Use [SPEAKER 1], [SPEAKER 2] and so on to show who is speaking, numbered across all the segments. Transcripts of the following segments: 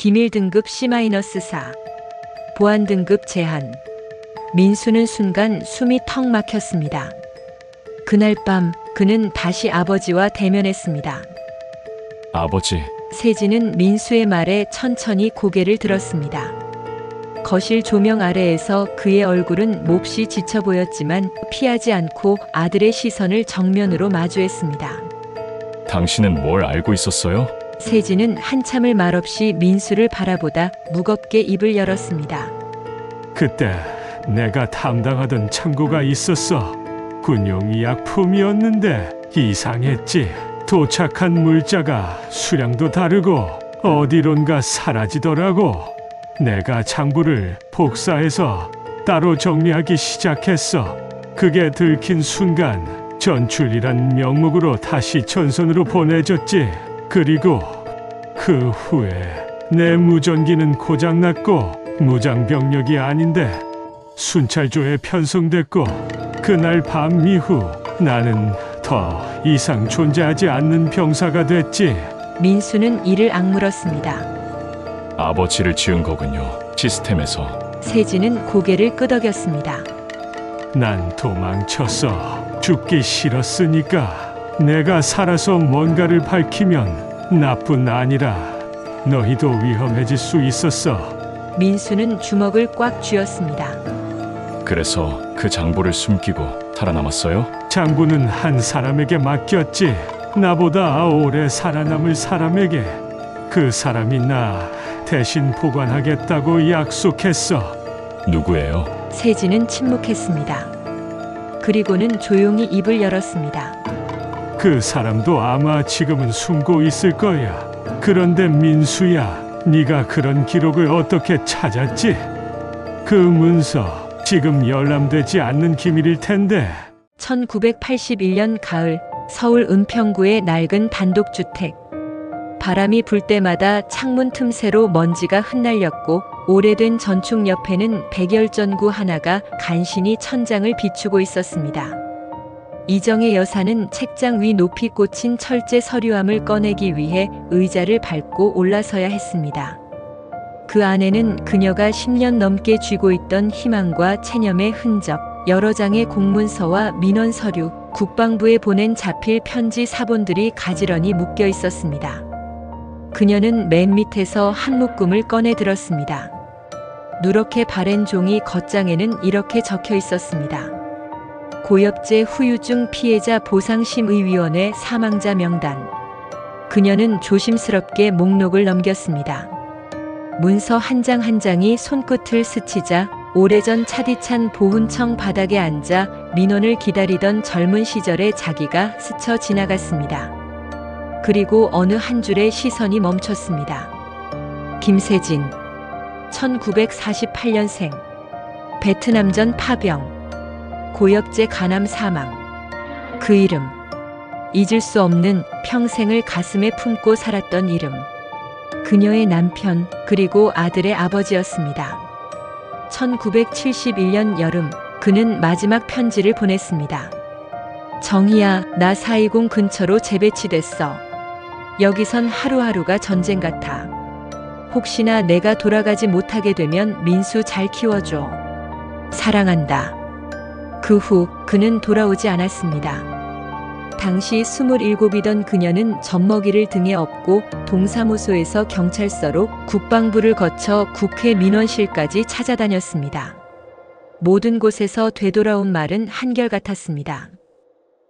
[SPEAKER 1] 기밀 등급 C-4, 보안 등급 제한. 민수는 순간 숨이 턱 막혔습니다. 그날 밤 그는 다시 아버지와 대면했습니다.
[SPEAKER 2] 아버지,
[SPEAKER 1] 세진은 민수의 말에 천천히 고개를 들었습니다. 거실 조명 아래에서 그의 얼굴은 몹시 지쳐 보였지만 피하지 않고 아들의 시선을 정면으로 마주했습니다.
[SPEAKER 2] 당신은 뭘 알고 있었어요?
[SPEAKER 1] 세진은 한참을 말없이 민수를 바라보다 무겁게 입을 열었습니다.
[SPEAKER 3] 그때 내가 담당하던 창고가 있었어. 군용의약품이었는데 이상했지. 도착한 물자가 수량도 다르고 어디론가 사라지더라고. 내가 장부를 복사해서 따로 정리하기 시작했어. 그게 들킨 순간 전출이란 명목으로 다시 전선으로 보내줬지. 그리고 그 후에 내 무전기는 고장났고 무장병력이 아닌데 순찰조에 편성됐고 그날 밤 이후 나는 더 이상 존재하지 않는 병사가 됐지.
[SPEAKER 1] 민수는 이를 악물었습니다.
[SPEAKER 2] 아버지를 지은 거군요. 시스템에서.
[SPEAKER 1] 세진은 고개를 끄덕였습니다.
[SPEAKER 3] 난 도망쳤어. 죽기 싫었으니까. 내가 살아서 뭔가를 밝히면 나뿐 아니라 너희도 위험해질 수 있었어.
[SPEAKER 1] 민수는 주먹을 꽉 쥐었습니다.
[SPEAKER 2] 그래서 그 장부를 숨기고 살아남았어요?
[SPEAKER 3] 장부는 한 사람에게 맡겼지. 나보다 오래 살아남을 사람에게. 그 사람이 나 대신 보관하겠다고 약속했어.
[SPEAKER 2] 누구예요?
[SPEAKER 1] 세진은 침묵했습니다. 그리고는 조용히 입을 열었습니다.
[SPEAKER 3] 그 사람도 아마 지금은 숨고 있을 거야. 그런데 민수야, 네가 그런 기록을 어떻게 찾았지? 그 문서 지금 열람되지 않는 기밀일 텐데.
[SPEAKER 1] 1981년 가을 서울 은평구의 낡은 단독주택. 바람이 불 때마다 창문 틈새로 먼지가 흩날렸고 오래된 전축 옆에는 백열전구 하나가 간신히 천장을 비추고 있었습니다. 이정혜 여사는 책장 위 높이 꽂힌 철제 서류함을 꺼내기 위해 의자를 밟고 올라서야 했습니다. 그 안에는 그녀가 10년 넘게 쥐고 있던 희망과 체념의 흔적, 여러 장의 공문서와 민원 서류, 국방부에 보낸 자필 편지 사본들이 가지런히 묶여 있었습니다. 그녀는 맨 밑에서 한 묶음을 꺼내 들었습니다. 누렇게 바랜 종이 겉장에는 이렇게 적혀 있었습니다. 고엽제 후유증 피해자 보상심의위원회 사망자 명단. 그녀는 조심스럽게 목록을 넘겼습니다. 문서 한 장 한 장이 손끝을 스치자 오래전 차디찬 보훈청 바닥에 앉아 민원을 기다리던 젊은 시절의 자기가 스쳐 지나갔습니다. 그리고 어느 한 줄에 시선이 멈췄습니다. 김세진, 1948년생, 베트남전 파병, 고엽제 간암 사망. 그 이름, 잊을 수 없는 평생을 가슴에 품고 살았던 이름. 그녀의 남편 그리고 아들의 아버지였습니다. 1971년 여름 그는 마지막 편지를 보냈습니다. 정희야, 나 420 근처로 재배치됐어. 여기선 하루하루가 전쟁 같아. 혹시나 내가 돌아가지 못하게 되면 민수 잘 키워줘. 사랑한다. 그 후 그는 돌아오지 않았습니다. 당시 27이던 그녀는 젖먹이를 등에 업고 동사무소에서 경찰서로 국방부를 거쳐 국회 민원실까지 찾아다녔습니다. 모든 곳에서 되돌아온 말은 한결같았습니다.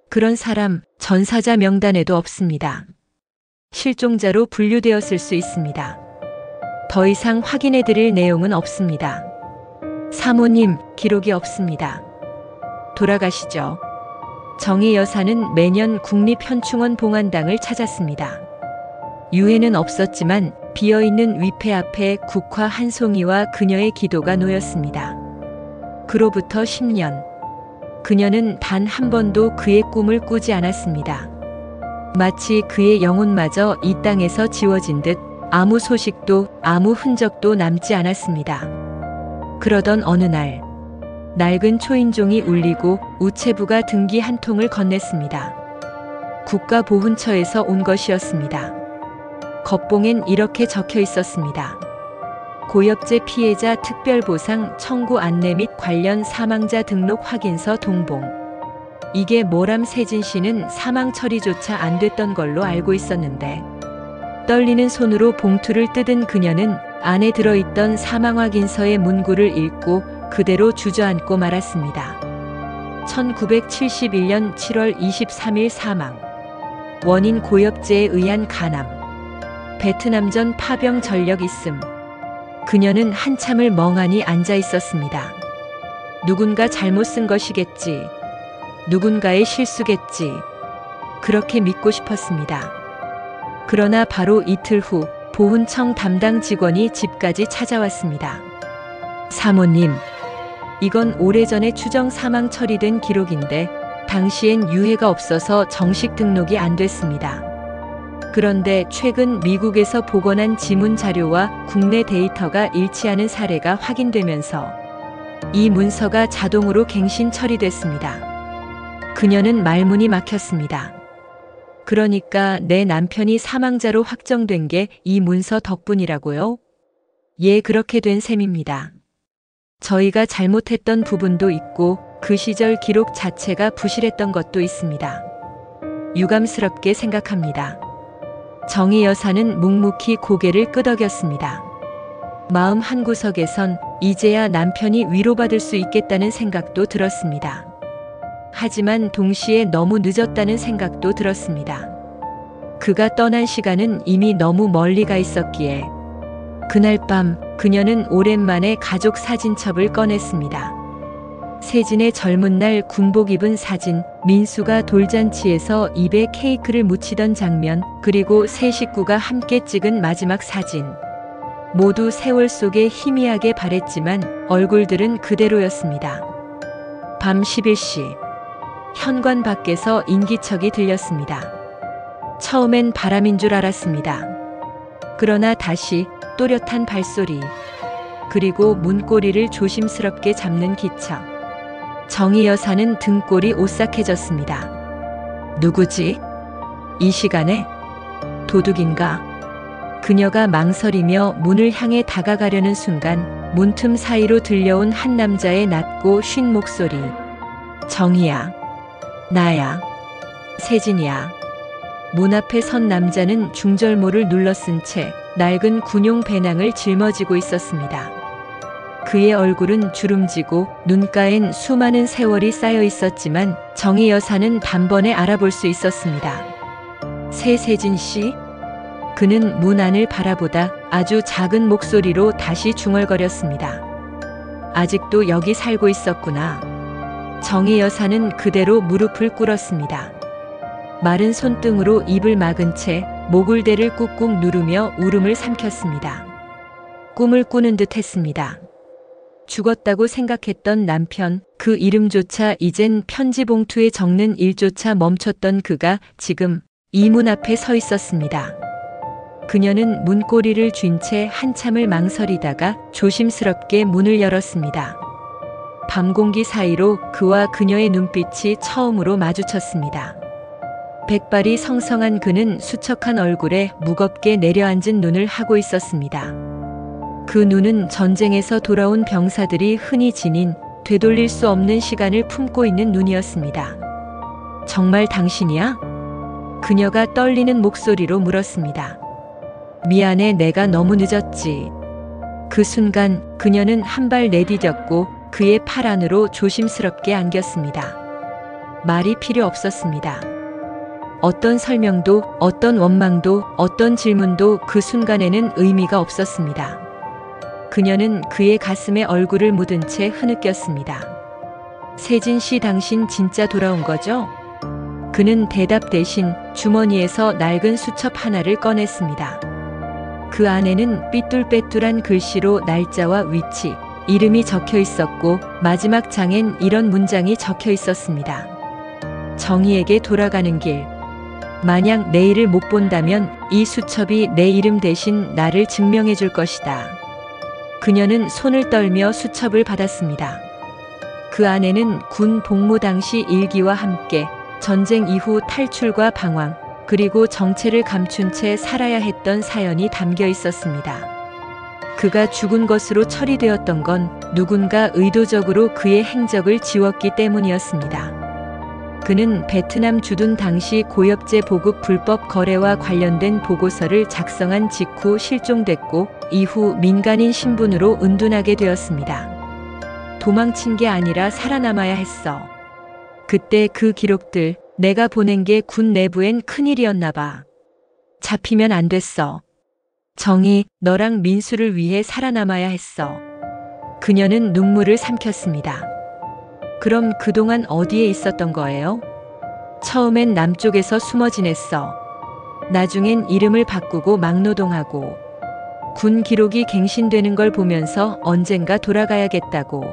[SPEAKER 1] 그런 사람 전사자 명단에도 없습니다. 실종자로 분류되었을 수 있습니다. 더 이상 확인해드릴 내용은 없습니다. 사모님, 기록이 없습니다. 돌아가시죠. 정희 여사는 매년 국립현충원 봉안당을 찾았습니다. 유해는 없었지만 비어있는 위패 앞에 국화 한 송이와 그녀의 기도가 놓였습니다. 그로부터 10년. 그녀는 단 한 번도 그의 꿈을 꾸지 않았습니다. 마치 그의 영혼마저 이 땅에서 지워진 듯 아무 소식도 아무 흔적도 남지 않았습니다. 그러던 어느 날 낡은 초인종이 울리고 우체부가 등기 한 통을 건넸습니다. 국가보훈처에서 온 것이었습니다. 겉봉엔 이렇게 적혀 있었습니다. 고엽제 피해자 특별보상 청구 안내 및 관련 사망자 등록 확인서 동봉. 이게 뭐람 세진 씨는 사망 처리조차 안 됐던 걸로 알고 있었는데 떨리는 손으로 봉투를 뜯은 그녀는 안에 들어있던 사망 확인서의 문구를 읽고 그대로 주저앉고 말았습니다. 1971년 7월 23일 사망. 원인 고엽제에 의한 간암. 베트남전 파병 전력 있음. 그녀는 한참을 멍하니 앉아 있었습니다. 누군가 잘못 쓴 것이겠지. 누군가의 실수겠지. 그렇게 믿고 싶었습니다. 그러나 바로 이틀 후 보훈청 담당 직원이 집까지 찾아왔습니다. 사모님, 이건 오래전에 추정 사망 처리된 기록인데 당시엔 유해가 없어서 정식 등록이 안 됐습니다. 그런데 최근 미국에서 복원한 지문 자료와 국내 데이터가 일치하는 사례가 확인되면서 이 문서가 자동으로 갱신 처리됐습니다. 그녀는 말문이 막혔습니다. 그러니까 내 남편이 사망자로 확정된 게 이 문서 덕분이라고요? 예, 그렇게 된 셈입니다. 저희가 잘못했던 부분도 있고 그 시절 기록 자체가 부실했던 것도 있습니다. 유감스럽게 생각합니다. 정희 여사는 묵묵히 고개를 끄덕였습니다. 마음 한구석에선 이제야 남편이 위로받을 수 있겠다는 생각도 들었습니다. 하지만 동시에 너무 늦었다는 생각도 들었습니다. 그가 떠난 시간은 이미 너무 멀리 가 있었기에 그날 밤 그녀는 오랜만에 가족 사진첩을 꺼냈습니다. 세진의 젊은 날 군복 입은 사진, 민수가 돌잔치에서 입에 케이크를 묻히던 장면, 그리고 세 식구가 함께 찍은 마지막 사진. 모두 세월 속에 희미하게 바랬지만 얼굴들은 그대로였습니다. 밤 11시. 현관 밖에서 인기척이 들렸습니다. 처음엔 바람인 줄 알았습니다. 그러나 다시 또렷한 발소리, 그리고 문고리를 조심스럽게 잡는 기척. 정희 여사는 등골이 오싹해졌습니다. 누구지? 이 시간에? 도둑인가? 그녀가 망설이며 문을 향해 다가가려는 순간 문틈 사이로 들려온 한 남자의 낮고 쉰 목소리. 정희야. 나야. 세진이야. 문 앞에 선 남자는 중절모를 눌러쓴 채 낡은 군용 배낭을 짊어지고 있었습니다. 그의 얼굴은 주름지고 눈가엔 수많은 세월이 쌓여 있었지만 정희 여사는 단번에 알아볼 수 있었습니다. 세진 씨? 그는 문 안을 바라보다 아주 작은 목소리로 다시 중얼거렸습니다. 아직도 여기 살고 있었구나. 정희 여사는 그대로 무릎을 꿇었습니다. 마른 손등으로 입을 막은 채 목울대를 꾹꾹 누르며 울음을 삼켰습니다. 꿈을 꾸는 듯 했습니다. 죽었다고 생각했던 남편, 그 이름조차 이젠 편지 봉투에 적는 일조차 멈췄던 그가 지금 이 문 앞에 서 있었습니다. 그녀는 문고리를 쥔 채 한참을 망설이다가 조심스럽게 문을 열었습니다. 밤 공기 사이로 그와 그녀의 눈빛이 처음으로 마주쳤습니다. 백발이 성성한 그는 수척한 얼굴에 무겁게 내려앉은 눈을 하고 있었습니다. 그 눈은 전쟁에서 돌아온 병사들이 흔히 지닌 되돌릴 수 없는 시간을 품고 있는 눈이었습니다. 정말 당신이야? 그녀가 떨리는 목소리로 물었습니다. 미안해, 내가 너무 늦었지. 그 순간 그녀는 한 발 내디뎠고 그의 팔 안으로 조심스럽게 안겼습니다. 말이 필요 없었습니다. 어떤 설명도, 어떤 원망도, 어떤 질문도 그 순간에는 의미가 없었습니다. 그녀는 그의 가슴에 얼굴을 묻은 채 흐느꼈습니다. 세진 씨, 당신 진짜 돌아온 거죠? 그는 대답 대신 주머니에서 낡은 수첩 하나를 꺼냈습니다. 그 안에는 삐뚤빼뚤한 글씨로 날짜와 위치, 이름이 적혀 있었고 마지막 장엔 이런 문장이 적혀 있었습니다. 정희에게 돌아가는 길. 만약 내일을 못 본다면 이 수첩이 내 이름 대신 나를 증명해 줄 것이다. 그녀는 손을 떨며 수첩을 받았습니다. 그 안에는 군 복무 당시 일기와 함께 전쟁 이후 탈출과 방황, 그리고 정체를 감춘 채 살아야 했던 사연이 담겨 있었습니다. 그가 죽은 것으로 처리되었던 건 누군가 의도적으로 그의 행적을 지웠기 때문이었습니다. 그는 베트남 주둔 당시 고엽제 보급 불법 거래와 관련된 보고서를 작성한 직후 실종됐고 이후 민간인 신분으로 은둔하게 되었습니다. 도망친 게 아니라 살아남아야 했어. 그때 그 기록들 내가 보낸 게 군 내부엔 큰일이었나 봐. 잡히면 안 됐어. 정희, 너랑 민수를 위해 살아남아야 했어. 그녀는 눈물을 삼켰습니다. 그럼 그동안 어디에 있었던 거예요? 처음엔 남쪽에서 숨어 지냈어. 나중엔 이름을 바꾸고 막노동하고 군 기록이 갱신되는 걸 보면서 언젠가 돌아가야겠다고.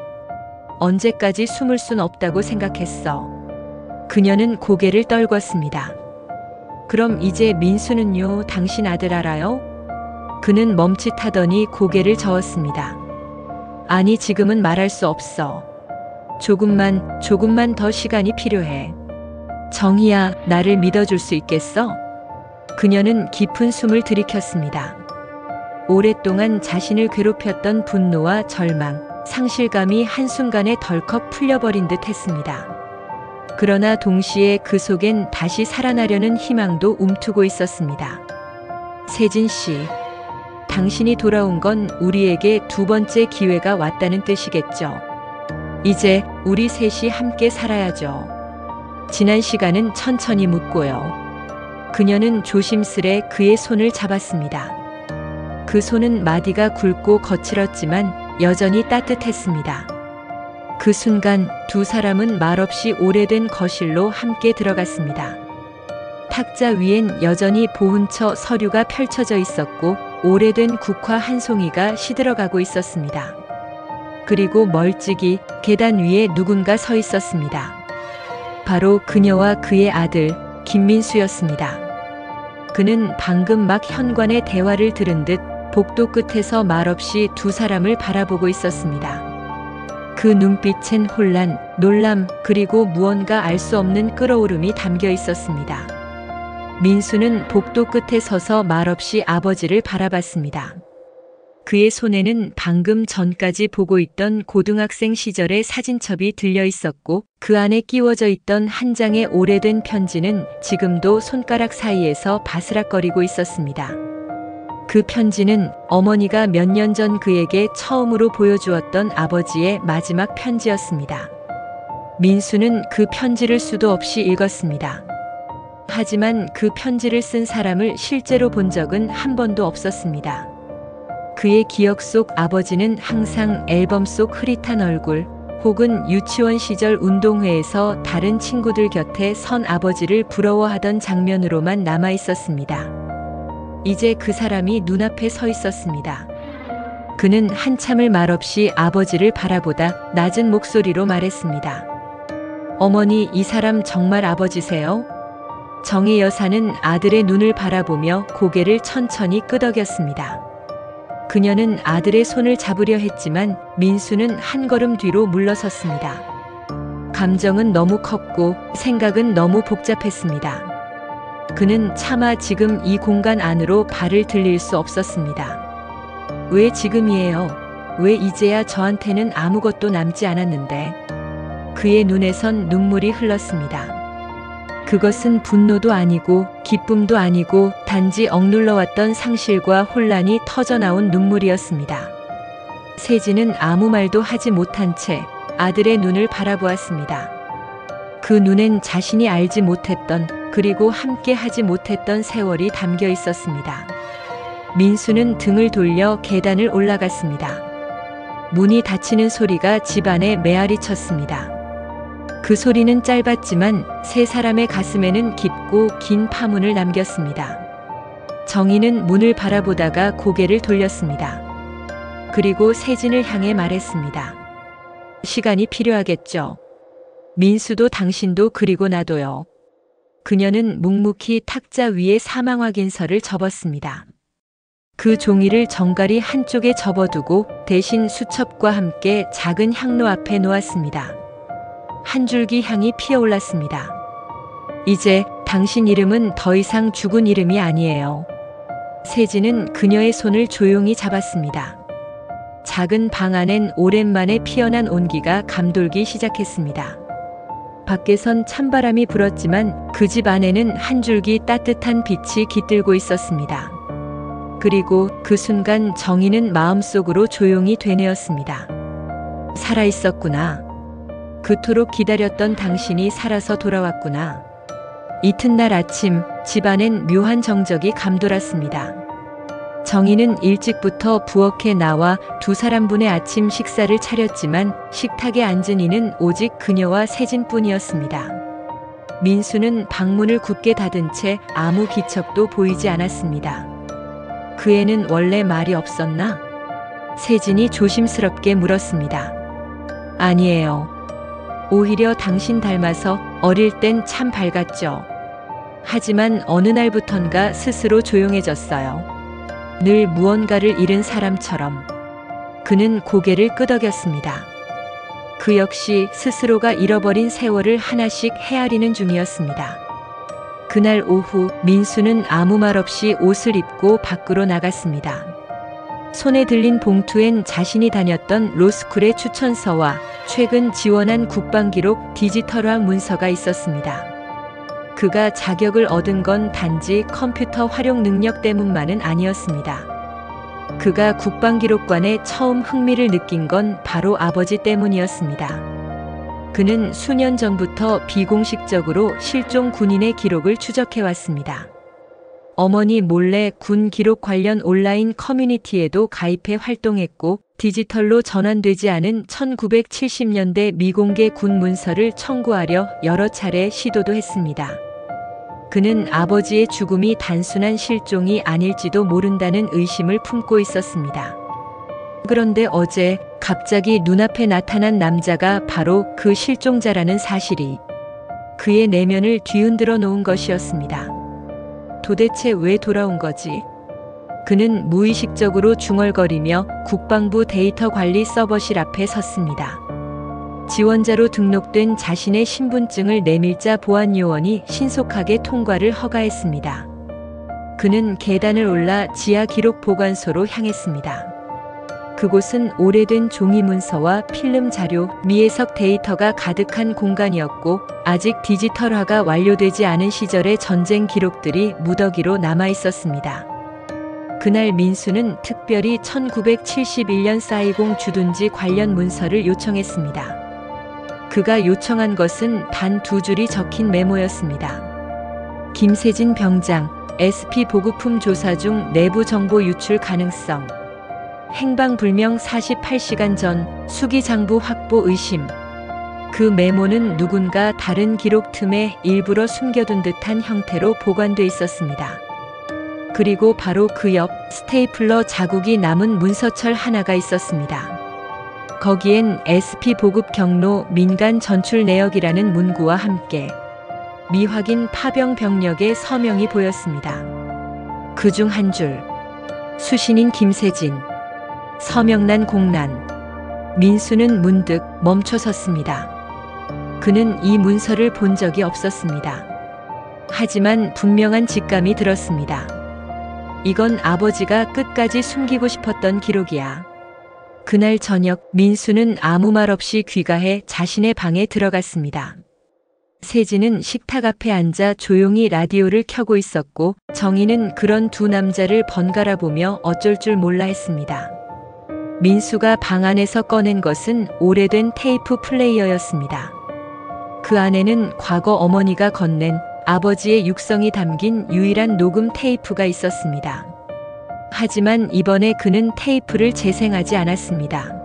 [SPEAKER 1] 언제까지 숨을 순 없다고 생각했어. 그녀는 고개를 떨궜습니다. 그럼 이제 민수는요, 당신 아들 알아요? 그는 멈칫하더니 고개를 저었습니다. 아니, 지금은 말할 수 없어. 조금만 더 시간이 필요해. 정희야, 나를 믿어줄 수 있겠어? 그녀는 깊은 숨을 들이켰습니다. 오랫동안 자신을 괴롭혔던 분노와 절망, 상실감이 한순간에 덜컥 풀려버린 듯 했습니다. 그러나 동시에 그 속엔 다시 살아나려는 희망도 움트고 있었습니다. 세진 씨, 당신이 돌아온 건 우리에게 두 번째 기회가 왔다는 뜻이겠죠. 이제 우리 셋이 함께 살아야죠. 지난 시간은 천천히 묻고요. 그녀는 조심스레 그의 손을 잡았습니다. 그 손은 마디가 굵고 거칠었지만 여전히 따뜻했습니다. 그 순간 두 사람은 말없이 오래된 거실로 함께 들어갔습니다. 탁자 위엔 여전히 보훈처 서류가 펼쳐져 있었고 오래된 국화 한 송이가 시들어가고 있었습니다. 그리고 멀찍이 계단 위에 누군가 서 있었습니다. 바로 그녀와 그의 아들 김민수였습니다. 그는 방금 막 현관의 대화를 들은 듯 복도 끝에서 말없이 두 사람을 바라보고 있었습니다. 그 눈빛엔 혼란, 놀람, 그리고 무언가 알 수 없는 끓어오름이 담겨 있었습니다. 민수는 복도 끝에 서서 말없이 아버지를 바라봤습니다. 그의 손에는 방금 전까지 보고 있던 고등학생 시절의 사진첩이 들려 있었고 그 안에 끼워져 있던 한 장의 오래된 편지는 지금도 손가락 사이에서 바스락거리고 있었습니다. 그 편지는 어머니가 몇 년 전 그에게 처음으로 보여주었던 아버지의 마지막 편지였습니다. 민수는 그 편지를 수도 없이 읽었습니다. 하지만 그 편지를 쓴 사람을 실제로 본 적은 한 번도 없었습니다. 그의 기억 속 아버지는 항상 앨범 속 흐릿한 얼굴 혹은 유치원 시절 운동회에서 다른 친구들 곁에 선 아버지를 부러워하던 장면으로만 남아 있었습니다. 이제 그 사람이 눈앞에 서 있었습니다. 그는 한참을 말없이 아버지를 바라보다 낮은 목소리로 말했습니다. 어머니, 이 사람 정말 아버지세요? 정희 여사는 아들의 눈을 바라보며 고개를 천천히 끄덕였습니다. 그녀는 아들의 손을 잡으려 했지만 민수는 한 걸음 뒤로 물러섰습니다. 감정은 너무 컸고 생각은 너무 복잡했습니다. 그는 차마 지금 이 공간 안으로 발을 들일 수 없었습니다. 왜 지금이에요? 왜 이제야 저한테는 아무것도 남지 않았는데? 그의 눈에선 눈물이 흘렀습니다. 그것은 분노도 아니고 기쁨도 아니고 단지 억눌러왔던 상실과 혼란이 터져나온 눈물이었습니다. 세진은 아무 말도 하지 못한 채 아들의 눈을 바라보았습니다. 그 눈엔 자신이 알지 못했던 그리고 함께 하지 못했던 세월이 담겨 있었습니다. 민수는 등을 돌려 계단을 올라갔습니다. 문이 닫히는 소리가 집안에 메아리 쳤습니다. 그 소리는 짧았지만 세 사람의 가슴에는 깊고 긴 파문을 남겼습니다. 정희는 문을 바라보다가 고개를 돌렸습니다. 그리고 세진을 향해 말했습니다. 시간이 필요하겠죠. 민수도 당신도 그리고 나도요. 그녀는 묵묵히 탁자 위에 사망 확인서를 접었습니다. 그 종이를 정갈이 한쪽에 접어두고 대신 수첩과 함께 작은 향로 앞에 놓았습니다. 한 줄기 향이 피어올랐습니다. 이제 당신 이름은 더 이상 죽은 이름이 아니에요. 세진은 그녀의 손을 조용히 잡았습니다. 작은 방 안엔 오랜만에 피어난 온기가 감돌기 시작했습니다. 밖에선 찬바람이 불었지만 그 집 안에는 한 줄기 따뜻한 빛이 깃들고 있었습니다. 그리고 그 순간 정희는 마음속으로 조용히 되뇌었습니다. 살아있었구나. 그토록 기다렸던 당신이 살아서 돌아왔구나. 이튿날 아침 집안엔 묘한 정적이 감돌았습니다. 정희는 일찍부터 부엌에 나와 두 사람분의 아침 식사를 차렸지만 식탁에 앉은 이는 오직 그녀와 세진뿐이었습니다. 민수는 방문을 굳게 닫은 채 아무 기척도 보이지 않았습니다. 그 애는 원래 말이 없었나? 세진이 조심스럽게 물었습니다. 아니에요. 오히려 당신 닮아서 어릴 땐 참 밝았죠. 하지만 어느 날부턴가 스스로 조용해졌어요. 늘 무언가를 잃은 사람처럼. 그는 고개를 끄덕였습니다. 그 역시 스스로가 잃어버린 세월을 하나씩 헤아리는 중이었습니다. 그날 오후 민수는 아무 말 없이 옷을 입고 밖으로 나갔습니다. 손에 들린 봉투엔 자신이 다녔던 로스쿨의 추천서와 최근 지원한 국방기록 디지털화 문서가 있었습니다. 그가 자격을 얻은 건 단지 컴퓨터 활용 능력 때문만은 아니었습니다. 그가 국방기록관에 처음 흥미를 느낀 건 바로 아버지 때문이었습니다. 그는 수년 전부터 비공식적으로 실종 군인의 기록을 추적해왔습니다. 어머니 몰래 군 기록 관련 온라인 커뮤니티에도 가입해 활동했고 디지털로 전환되지 않은 1970년대 미공개 군 문서를 청구하려 여러 차례 시도도 했습니다. 그는 아버지의 죽음이 단순한 실종이 아닐지도 모른다는 의심을 품고 있었습니다. 그런데 어제 갑자기 눈앞에 나타난 남자가 바로 그 실종자라는 사실이 그의 내면을 뒤흔들어 놓은 것이었습니다. 도대체 왜 돌아온 거지? 그는 무의식적으로 중얼거리며 국방부 데이터 관리 서버실 앞에 섰습니다. 지원자로 등록된 자신의 신분증을 내밀자 보안 요원이 신속하게 통과를 허가했습니다. 그는 계단을 올라 지하 기록 보관소로 향했습니다. 그곳은 오래된 종이 문서와 필름 자료, 미해석 데이터가 가득한 공간이었고 아직 디지털화가 완료되지 않은 시절의 전쟁 기록들이 무더기로 남아 있었습니다. 그날 민수는 특별히 1971년 사이공 주둔지 관련 문서를 요청했습니다. 그가 요청한 것은 단 2줄이 적힌 메모였습니다. 김세진 병장, SP 보급품 조사 중 내부 정보 유출 가능성. 행방불명 48시간 전 수기 장부 확보 의심. 그 메모는 누군가 다른 기록 틈에 일부러 숨겨둔 듯한 형태로 보관돼 있었습니다. 그리고 바로 그 옆 스테이플러 자국이 남은 문서철 하나가 있었습니다. 거기엔 SP 보급 경로 민간 전출 내역이라는 문구와 함께 미확인 파병 병력의 서명이 보였습니다. 그중 한 줄. 수신인 김세진. 서명난 공란. 민수는 문득 멈춰섰습니다. 그는 이 문서를 본 적이 없었습니다. 하지만 분명한 직감이 들었습니다. 이건 아버지가 끝까지 숨기고 싶었던 기록이야. 그날 저녁 민수는 아무 말 없이 귀가해 자신의 방에 들어갔습니다. 세진은 식탁 앞에 앉아 조용히 라디오를 켜고 있었고 정희는 그런 두 남자를 번갈아 보며 어쩔 줄 몰라 했습니다. 민수가 방 안에서 꺼낸 것은 오래된 테이프 플레이어였습니다. 그 안에는 과거 어머니가 건넨 아버지의 육성이 담긴 유일한 녹음 테이프가 있었습니다. 하지만 이번에 그는 테이프를 재생하지 않았습니다.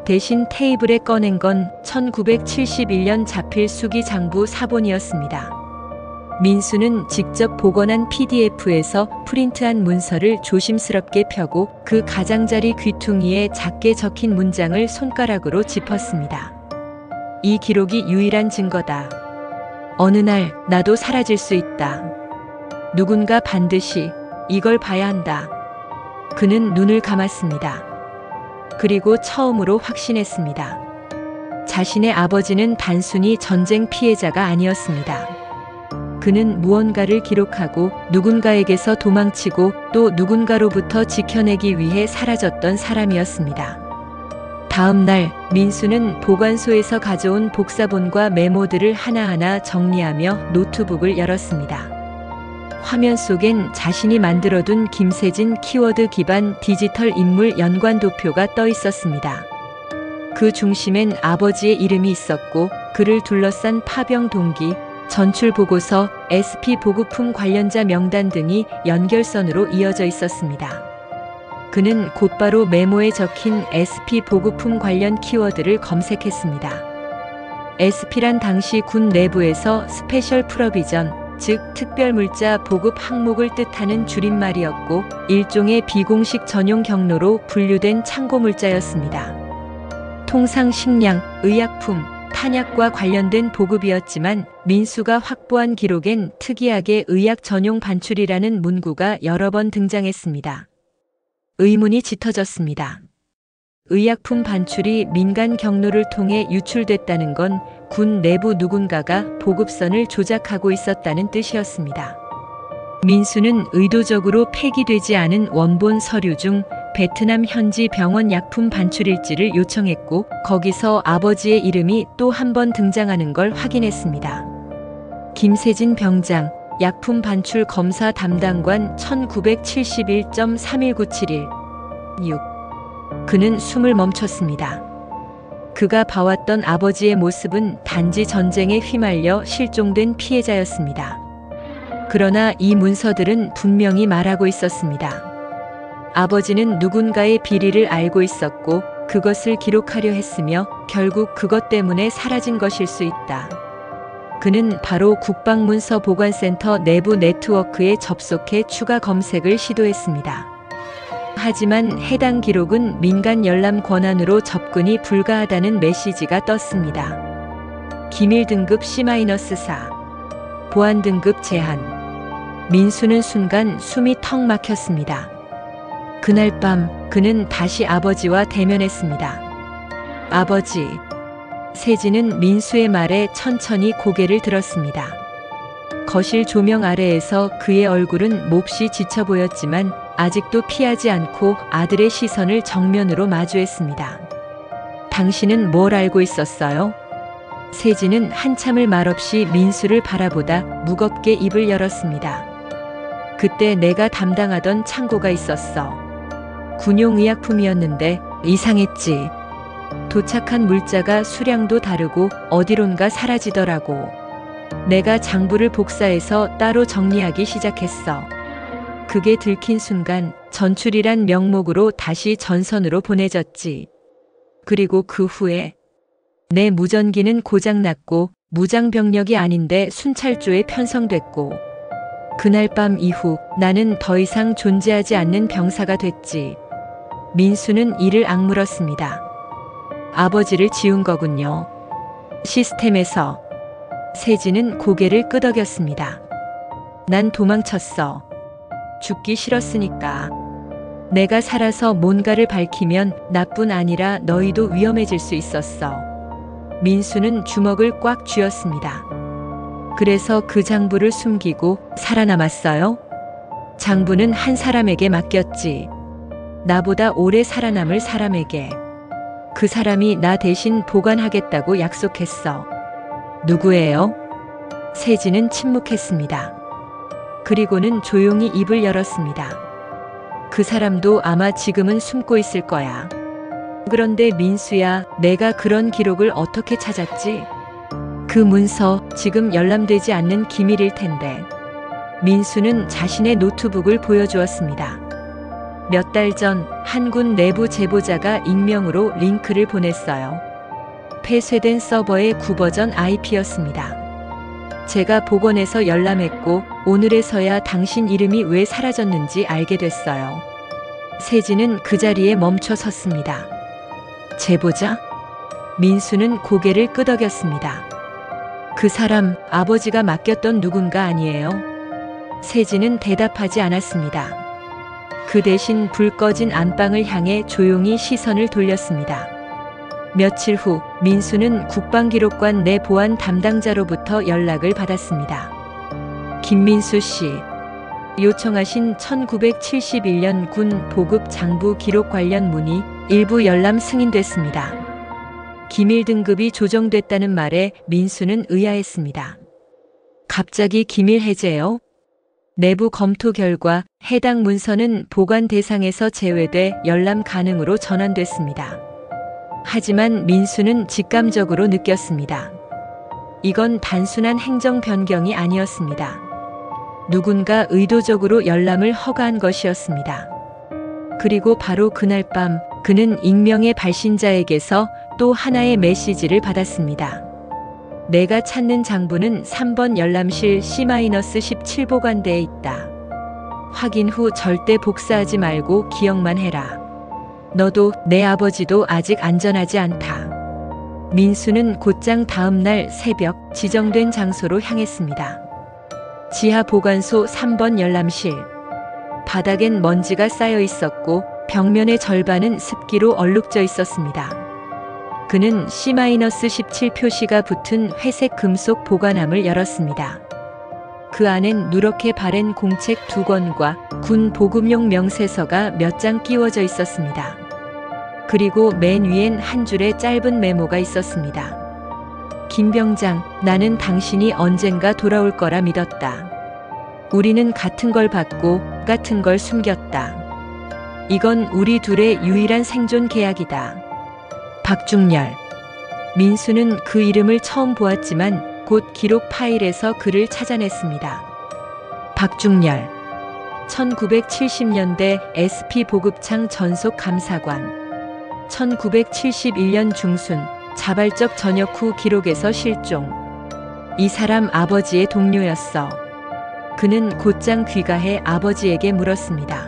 [SPEAKER 1] 대신 테이블에 꺼낸 건 1971년 자필 수기 장부 사본이었습니다. 민수는 직접 복원한 PDF에서 프린트한 문서를 조심스럽게 펴고 그 가장자리 귀퉁이에 작게 적힌 문장을 손가락으로 짚었습니다. 이 기록이 유일한 증거다. 어느 날 나도 사라질 수 있다. 누군가 반드시 이걸 봐야 한다. 그는 눈을 감았습니다. 그리고 처음으로 확신했습니다. 자신의 아버지는 단순히 전쟁 피해자가 아니었습니다. 그는 무언가를 기록하고 누군가에게서 도망치고 또 누군가로부터 지켜내기 위해 사라졌던 사람이었습니다. 다음 날 민수는 보관소에서 가져온 복사본과 메모들을 하나하나 정리하며 노트북을 열었습니다. 화면 속엔 자신이 만들어둔 김세진 키워드 기반 디지털 인물 연관 도표가 떠 있었습니다. 그 중심엔 아버지의 이름이 있었고 그를 둘러싼 파병 동기, 전출 보고서, SP 보급품 관련자 명단 등이 연결선으로 이어져 있었습니다. 그는 곧바로 메모에 적힌 SP 보급품 관련 키워드를 검색했습니다. SP란 당시 군 내부에서 스페셜 프로비전, 즉 특별물자 보급 항목을 뜻하는 줄임말이었고 일종의 비공식 전용 경로로 분류된 참고물자였습니다. 통상 식량, 의약품, 탄약과 관련된 보급이었지만 민수가 확보한 기록엔 특이하게 의약 전용 반출이라는 문구가 여러 번 등장했습니다. 의문이 짙어졌습니다. 의약품 반출이 민간 경로를 통해 유출됐다는 건 군 내부 누군가가 보급선을 조작하고 있었다는 뜻이었습니다. 민수는 의도적으로 폐기되지 않은 원본 서류 중 베트남 현지 병원 약품 반출일지를 요청했고 거기서 아버지의 이름이 또 한 번 등장하는 걸 확인했습니다. 김세진 병장, 약품 반출 검사 담당관 1971.31971 6. 그는 숨을 멈췄습니다. 그가 봐왔던 아버지의 모습은 단지 전쟁에 휘말려 실종된 피해자였습니다. 그러나 이 문서들은 분명히 말하고 있었습니다. 아버지는 누군가의 비리를 알고 있었고 그것을 기록하려 했으며 결국 그것 때문에 사라진 것일 수 있다. 그는 바로 국방문서 보관센터 내부 네트워크에 접속해 추가 검색을 시도했습니다. 하지만 해당 기록은 민간 열람 권한으로 접근이 불가하다는 메시지가 떴습니다. 기밀 등급 C-4, 보안 등급 제한. 민수는 순간 숨이 턱 막혔습니다. 그날 밤 그는 다시 아버지와 대면했습니다. 아버지. 세진은 민수의 말에 천천히 고개를 들었습니다. 거실 조명 아래에서 그의 얼굴은 몹시 지쳐 보였지만 아직도 피하지 않고 아들의 시선을 정면으로 마주했습니다. 당신은 뭘 알고 있었어요? 세진은 한참을 말없이 민수를 바라보다 무겁게 입을 열었습니다. 그때 내가 담당하던 창고가 있었어. 군용의약품이었는데 이상했지. 도착한 물자가 수량도 다르고 어디론가 사라지더라고. 내가 장부를 복사해서 따로 정리하기 시작했어. 그게 들킨 순간 전출이란 명목으로 다시 전선으로 보내졌지. 그리고 그 후에 내 무전기는 고장났고 무장병력이 아닌데 순찰조에 편성됐고 그날 밤 이후 나는 더 이상 존재하지 않는 병사가 됐지. 민수는 이를 악물었습니다. 아버지를 지운 거군요. 시스템에서. 세진은 고개를 끄덕였습니다. 난 도망쳤어. 죽기 싫었으니까. 내가 살아서 뭔가를 밝히면 나뿐 아니라 너희도 위험해질 수 있었어. 민수는 주먹을 꽉 쥐었습니다. 그래서 그 장부를 숨기고 살아남았어요? 장부는 한 사람에게 맡겼지. 나보다 오래 살아남을 사람에게. 그 사람이 나 대신 보관하겠다고 약속했어. 누구예요? 세진은 침묵했습니다. 그리고는 조용히 입을 열었습니다. 그 사람도 아마 지금은 숨고 있을 거야. 그런데 민수야, 내가 그런 기록을 어떻게 찾았지? 그 문서 지금 열람되지 않는 기밀일 텐데. 민수는 자신의 노트북을 보여주었습니다. 몇 달 전 한 군 내부 제보자가 익명으로 링크를 보냈어요. 폐쇄된 서버의 구버전 IP였습니다. 제가 복원해서 열람했고 오늘에서야 당신 이름이 왜 사라졌는지 알게 됐어요. 세진은 그 자리에 멈춰 섰습니다. 제보자? 민수는 고개를 끄덕였습니다. 그 사람 아버지가 맡겼던 누군가 아니에요? 세진은 대답하지 않았습니다. 그 대신 불 꺼진 안방을 향해 조용히 시선을 돌렸습니다. 며칠 후 민수는 국방기록관 내 보안 담당자로부터 연락을 받았습니다. 김민수 씨. 요청하신 1971년 군 보급 장부 기록 관련 문의 일부 열람 승인됐습니다. 기밀 등급이 조정됐다는 말에 민수는 의아했습니다. 갑자기 기밀 해제요? 내부 검토 결과 해당 문서는 보관 대상에서 제외돼 열람 가능으로 전환됐습니다. 하지만 민수는 직감적으로 느꼈습니다. 이건 단순한 행정 변경이 아니었습니다. 누군가 의도적으로 열람을 허가한 것이었습니다. 그리고 바로 그날 밤 그는 익명의 발신자에게서 또 하나의 메시지를 받았습니다. 내가 찾는 장부는 3번 열람실 C-17 보관대에 있다. 확인 후 절대 복사하지 말고 기억만 해라. 너도 내 아버지도 아직 안전하지 않다. 민수는 곧장 다음 날 새벽 지정된 장소로 향했습니다. 지하 보관소 3번 열람실. 바닥엔 먼지가 쌓여 있었고 벽면의 절반은 습기로 얼룩져 있었습니다. 그는 C-17 표시가 붙은 회색 금속 보관함을 열었습니다. 그 안엔 누렇게 바랜 공책 2권과 군 보급용 명세서가 몇 장 끼워져 있었습니다. 그리고 맨 위엔 한 줄의 짧은 메모가 있었습니다. 김병장, 나는 당신이 언젠가 돌아올 거라 믿었다. 우리는 같은 걸 받고 같은 걸 숨겼다. 이건 우리 둘의 유일한 생존 계약이다. 박중렬. 민수는 그 이름을 처음 보았지만 곧 기록 파일에서 그를 찾아냈습니다. 박중렬. 1970년대 SP 보급창 전속 감사관. 1971년 중순 자발적 전역 후 기록에서 실종. 이 사람 아버지의 동료였어. 그는 곧장 귀가해 아버지에게 물었습니다.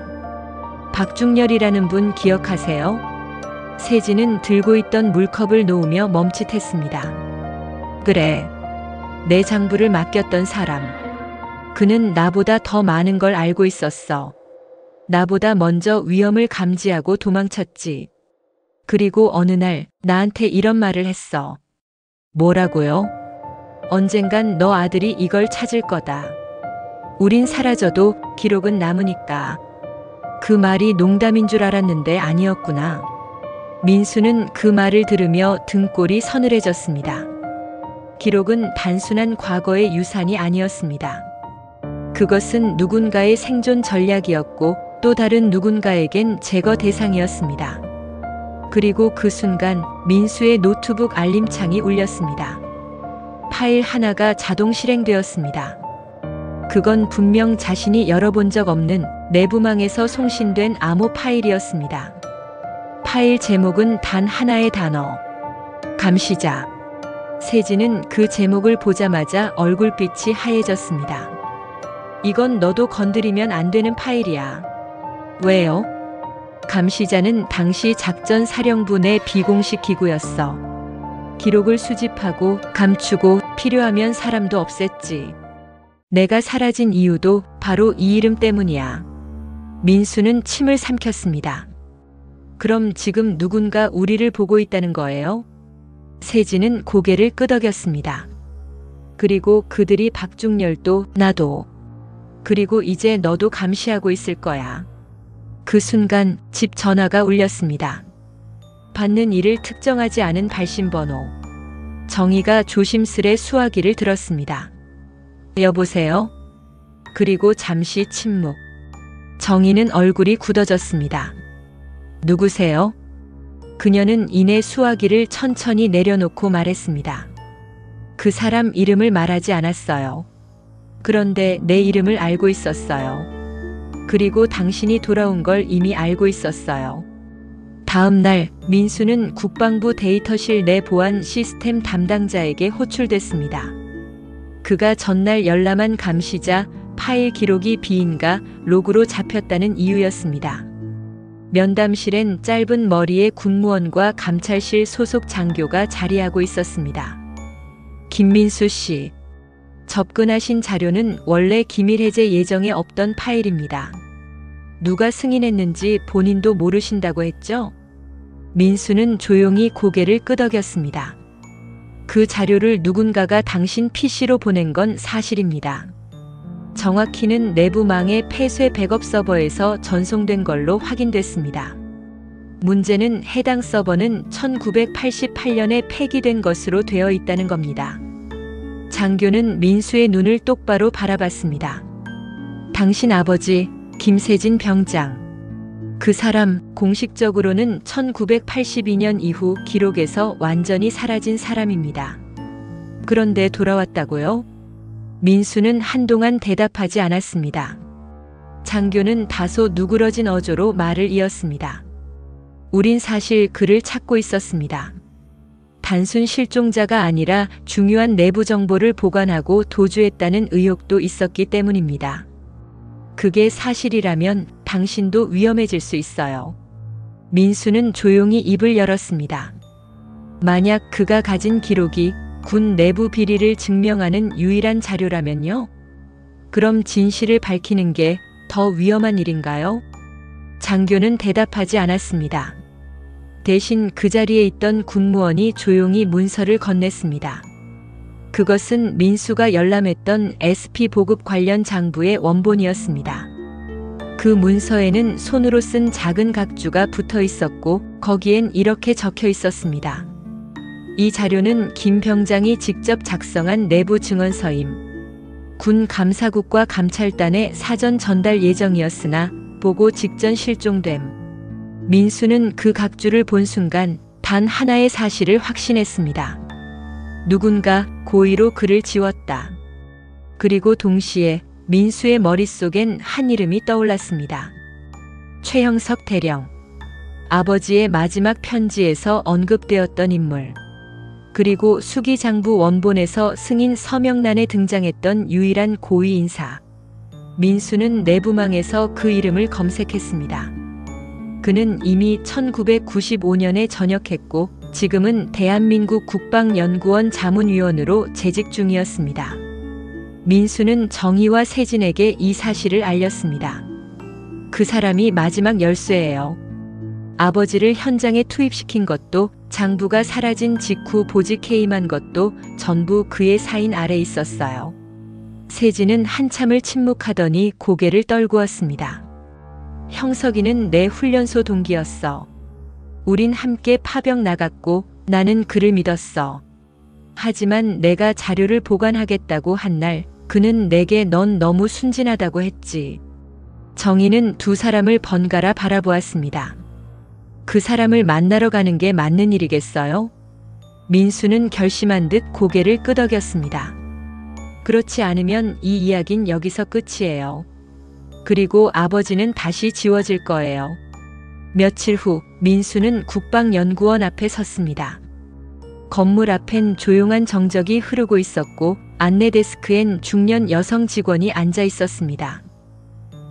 [SPEAKER 1] 박중렬이라는 분 기억하세요? 세진은 들고 있던 물컵을 놓으며 멈칫했습니다. 그래. 내 장부를 맡겼던 사람. 그는 나보다 더 많은 걸 알고 있었어. 나보다 먼저 위험을 감지하고 도망쳤지. 그리고 어느 날 나한테 이런 말을 했어. 뭐라고요? 언젠간 너 아들이 이걸 찾을 거다. 우린 사라져도 기록은 남으니까. 그 말이 농담인 줄 알았는데 아니었구나. 민수는 그 말을 들으며 등골이 서늘해졌습니다. 기록은 단순한 과거의 유산이 아니었습니다. 그것은 누군가의 생존 전략이었고 또 다른 누군가에겐 제거 대상이었습니다. 그리고 그 순간 민수의 노트북 알림창이 울렸습니다. 파일 하나가 자동 실행되었습니다. 그건 분명 자신이 열어본 적 없는 내부망에서 송신된 암호 파일이었습니다. 파일 제목은 단 하나의 단어. 감시자. 세진은 그 제목을 보자마자 얼굴빛이 하얘졌습니다. 이건 너도 건드리면 안 되는 파일이야. 왜요? 감시자는 당시 작전사령부 내 비공식 기구였어. 기록을 수집하고 감추고 필요하면 사람도 없앴지. 내가 사라진 이유도 바로 이 이름 때문이야. 민수는 침을 삼켰습니다. 그럼 지금 누군가 우리를 보고 있다는 거예요? 세진은 고개를 끄덕였습니다. 그리고 그들이 박중렬도 나도. 그리고 이제 너도 감시하고 있을 거야. 그 순간 집 전화가 울렸습니다. 받는 이를 특정하지 않은 발신번호. 정희가 조심스레 수화기를 들었습니다. 여보세요? 그리고 잠시 침묵. 정희는 얼굴이 굳어졌습니다. 누구세요? 그녀는 이내 수화기를 천천히 내려놓고 말했습니다. 그 사람 이름을 말하지 않았어요. 그런데 내 이름을 알고 있었어요. 그리고 당신이 돌아온 걸 이미 알고 있었어요. 다음 날 민수는 국방부 데이터실 내 보안 시스템 담당자에게 호출됐습니다. 그가 전날 열람한 감시자 파일 기록이 비인가 로그로 잡혔다는 이유였습니다. 면담실엔 짧은 머리의 군무원과 감찰실 소속 장교가 자리하고 있었습니다. 김민수 씨. 접근하신 자료는 원래 기밀 해제 예정에 없던 파일입니다. 누가 승인했는지 본인도 모르신다고 했죠? 민수는 조용히 고개를 끄덕였습니다. 그 자료를 누군가가 당신 PC로 보낸 건 사실입니다. 정확히는 내부망의 폐쇄 백업 서버에서 전송된 걸로 확인됐습니다. 문제는 해당 서버는 1988년에 폐기된 것으로 되어 있다는 겁니다. 장교는 민수의 눈을 똑바로 바라봤습니다. 당신 아버지 김세진 병장. 그 사람 공식적으로는 1982년 이후 기록에서 완전히 사라진 사람입니다. 그런데 돌아왔다고요? 민수는 한동안 대답하지 않았습니다. 장교는 다소 누그러진 어조로 말을 이었습니다. 우린 사실 그를 찾고 있었습니다. 단순 실종자가 아니라 중요한 내부 정보를 보관하고 도주했다는 의혹도 있었기 때문입니다. 그게 사실이라면 당신도 위험해질 수 있어요. 민수는 조용히 입을 열었습니다. 만약 그가 가진 기록이 군 내부 비리를 증명하는 유일한 자료라면요? 그럼 진실을 밝히는 게 더 위험한 일인가요? 장교는 대답하지 않았습니다. 대신 그 자리에 있던 군무원이 조용히 문서를 건넸습니다. 그것은 민수가 열람했던 SP 보급 관련 장부의 원본이었습니다. 그 문서에는 손으로 쓴 작은 각주가 붙어 있었고 거기엔 이렇게 적혀 있었습니다. 이 자료는 김 병장이 직접 작성한 내부 증언서임. 군 감사국과 감찰단에 사전 전달 예정이었으나 보고 직전 실종됨. 민수는 그 각주를 본 순간 단 하나의 사실을 확신했습니다. 누군가 고의로 그를 지웠다. 그리고 동시에 민수의 머릿속엔 한 이름이 떠올랐습니다. 최형석 대령. 아버지의 마지막 편지에서 언급되었던 인물. 그리고 수기장부 원본에서 승인 서명란에 등장했던 유일한 고위 인사. 민수는 내부망에서 그 이름을 검색했습니다. 그는 이미 1995년에 전역했고 지금은 대한민국 국방연구원 자문위원으로 재직 중이었습니다. 민수는 정희와 세진에게 이 사실을 알렸습니다. 그 사람이 마지막 열쇠예요. 아버지를 현장에 투입시킨 것도 장부가 사라진 직후 보직해임한 것도 전부 그의 사인 아래 있었어요. 세진은 한참을 침묵하더니 고개를 떨구었습니다. 형석이는 내 훈련소 동기였어. 우린 함께 파병 나갔고 나는 그를 믿었어. 하지만 내가 자료를 보관하겠다고 한 날 그는 내게 넌 너무 순진하다고 했지. 정희는 두 사람을 번갈아 바라보았습니다. 그 사람을 만나러 가는 게 맞는 일이겠어요? 민수는 결심한 듯 고개를 끄덕였습니다. 그렇지 않으면 이 이야긴 여기서 끝이에요. 그리고 아버지는 다시 지워질 거예요. 며칠 후 민수는 국방연구원 앞에 섰습니다. 건물 앞엔 조용한 정적이 흐르고 있었고 안내 데스크엔 중년 여성 직원이 앉아 있었습니다.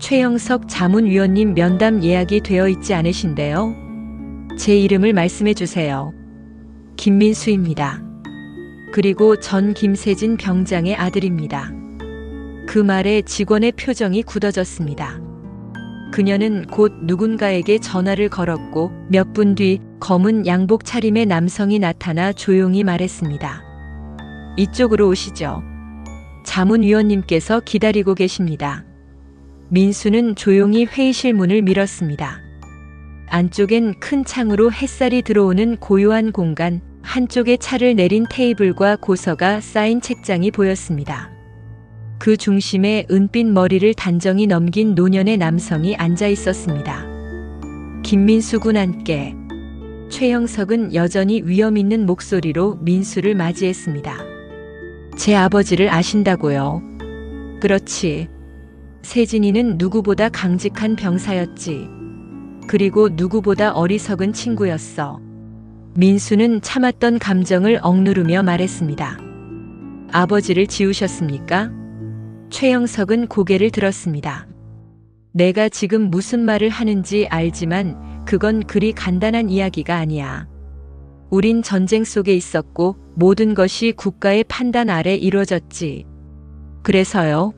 [SPEAKER 1] 최형석 자문위원님 면담 예약이 되어 있지 않으신데요? 제 이름을 말씀해 주세요. 김민수입니다. 그리고 전 김세진 병장의 아들입니다. 그 말에 직원의 표정이 굳어졌습니다. 그녀는 곧 누군가에게 전화를 걸었고 몇 분 뒤 검은 양복 차림의 남성이 나타나 조용히 말했습니다. 이쪽으로 오시죠. 자문위원님께서 기다리고 계십니다. 민수는 조용히 회의실 문을 밀었습니다. 안쪽엔 큰 창으로 햇살이 들어오는 고요한 공간, 한쪽에 차를 내린 테이블과 고서가 쌓인 책장이 보였습니다. 그 중심에 은빛 머리를 단정히 넘긴 노년의 남성이 앉아 있었습니다. 김민수 군안께. 최형석은 여전히 위험 있는 목소리로 민수를 맞이했습니다. 제 아버지를 아신다고요? 그렇지. 세진이는 누구보다 강직한 병사였지. 그리고 누구보다 어리석은 친구였어. 민수는 참았던 감정을 억누르며 말했습니다. 아버지를 지우셨습니까? 최형석은 고개를 들었습니다. 내가 지금 무슨 말을 하는지 알지만 그건 그리 간단한 이야기가 아니야. 우린 전쟁 속에 있었고 모든 것이 국가의 판단 아래 이루어졌지. 그래서요.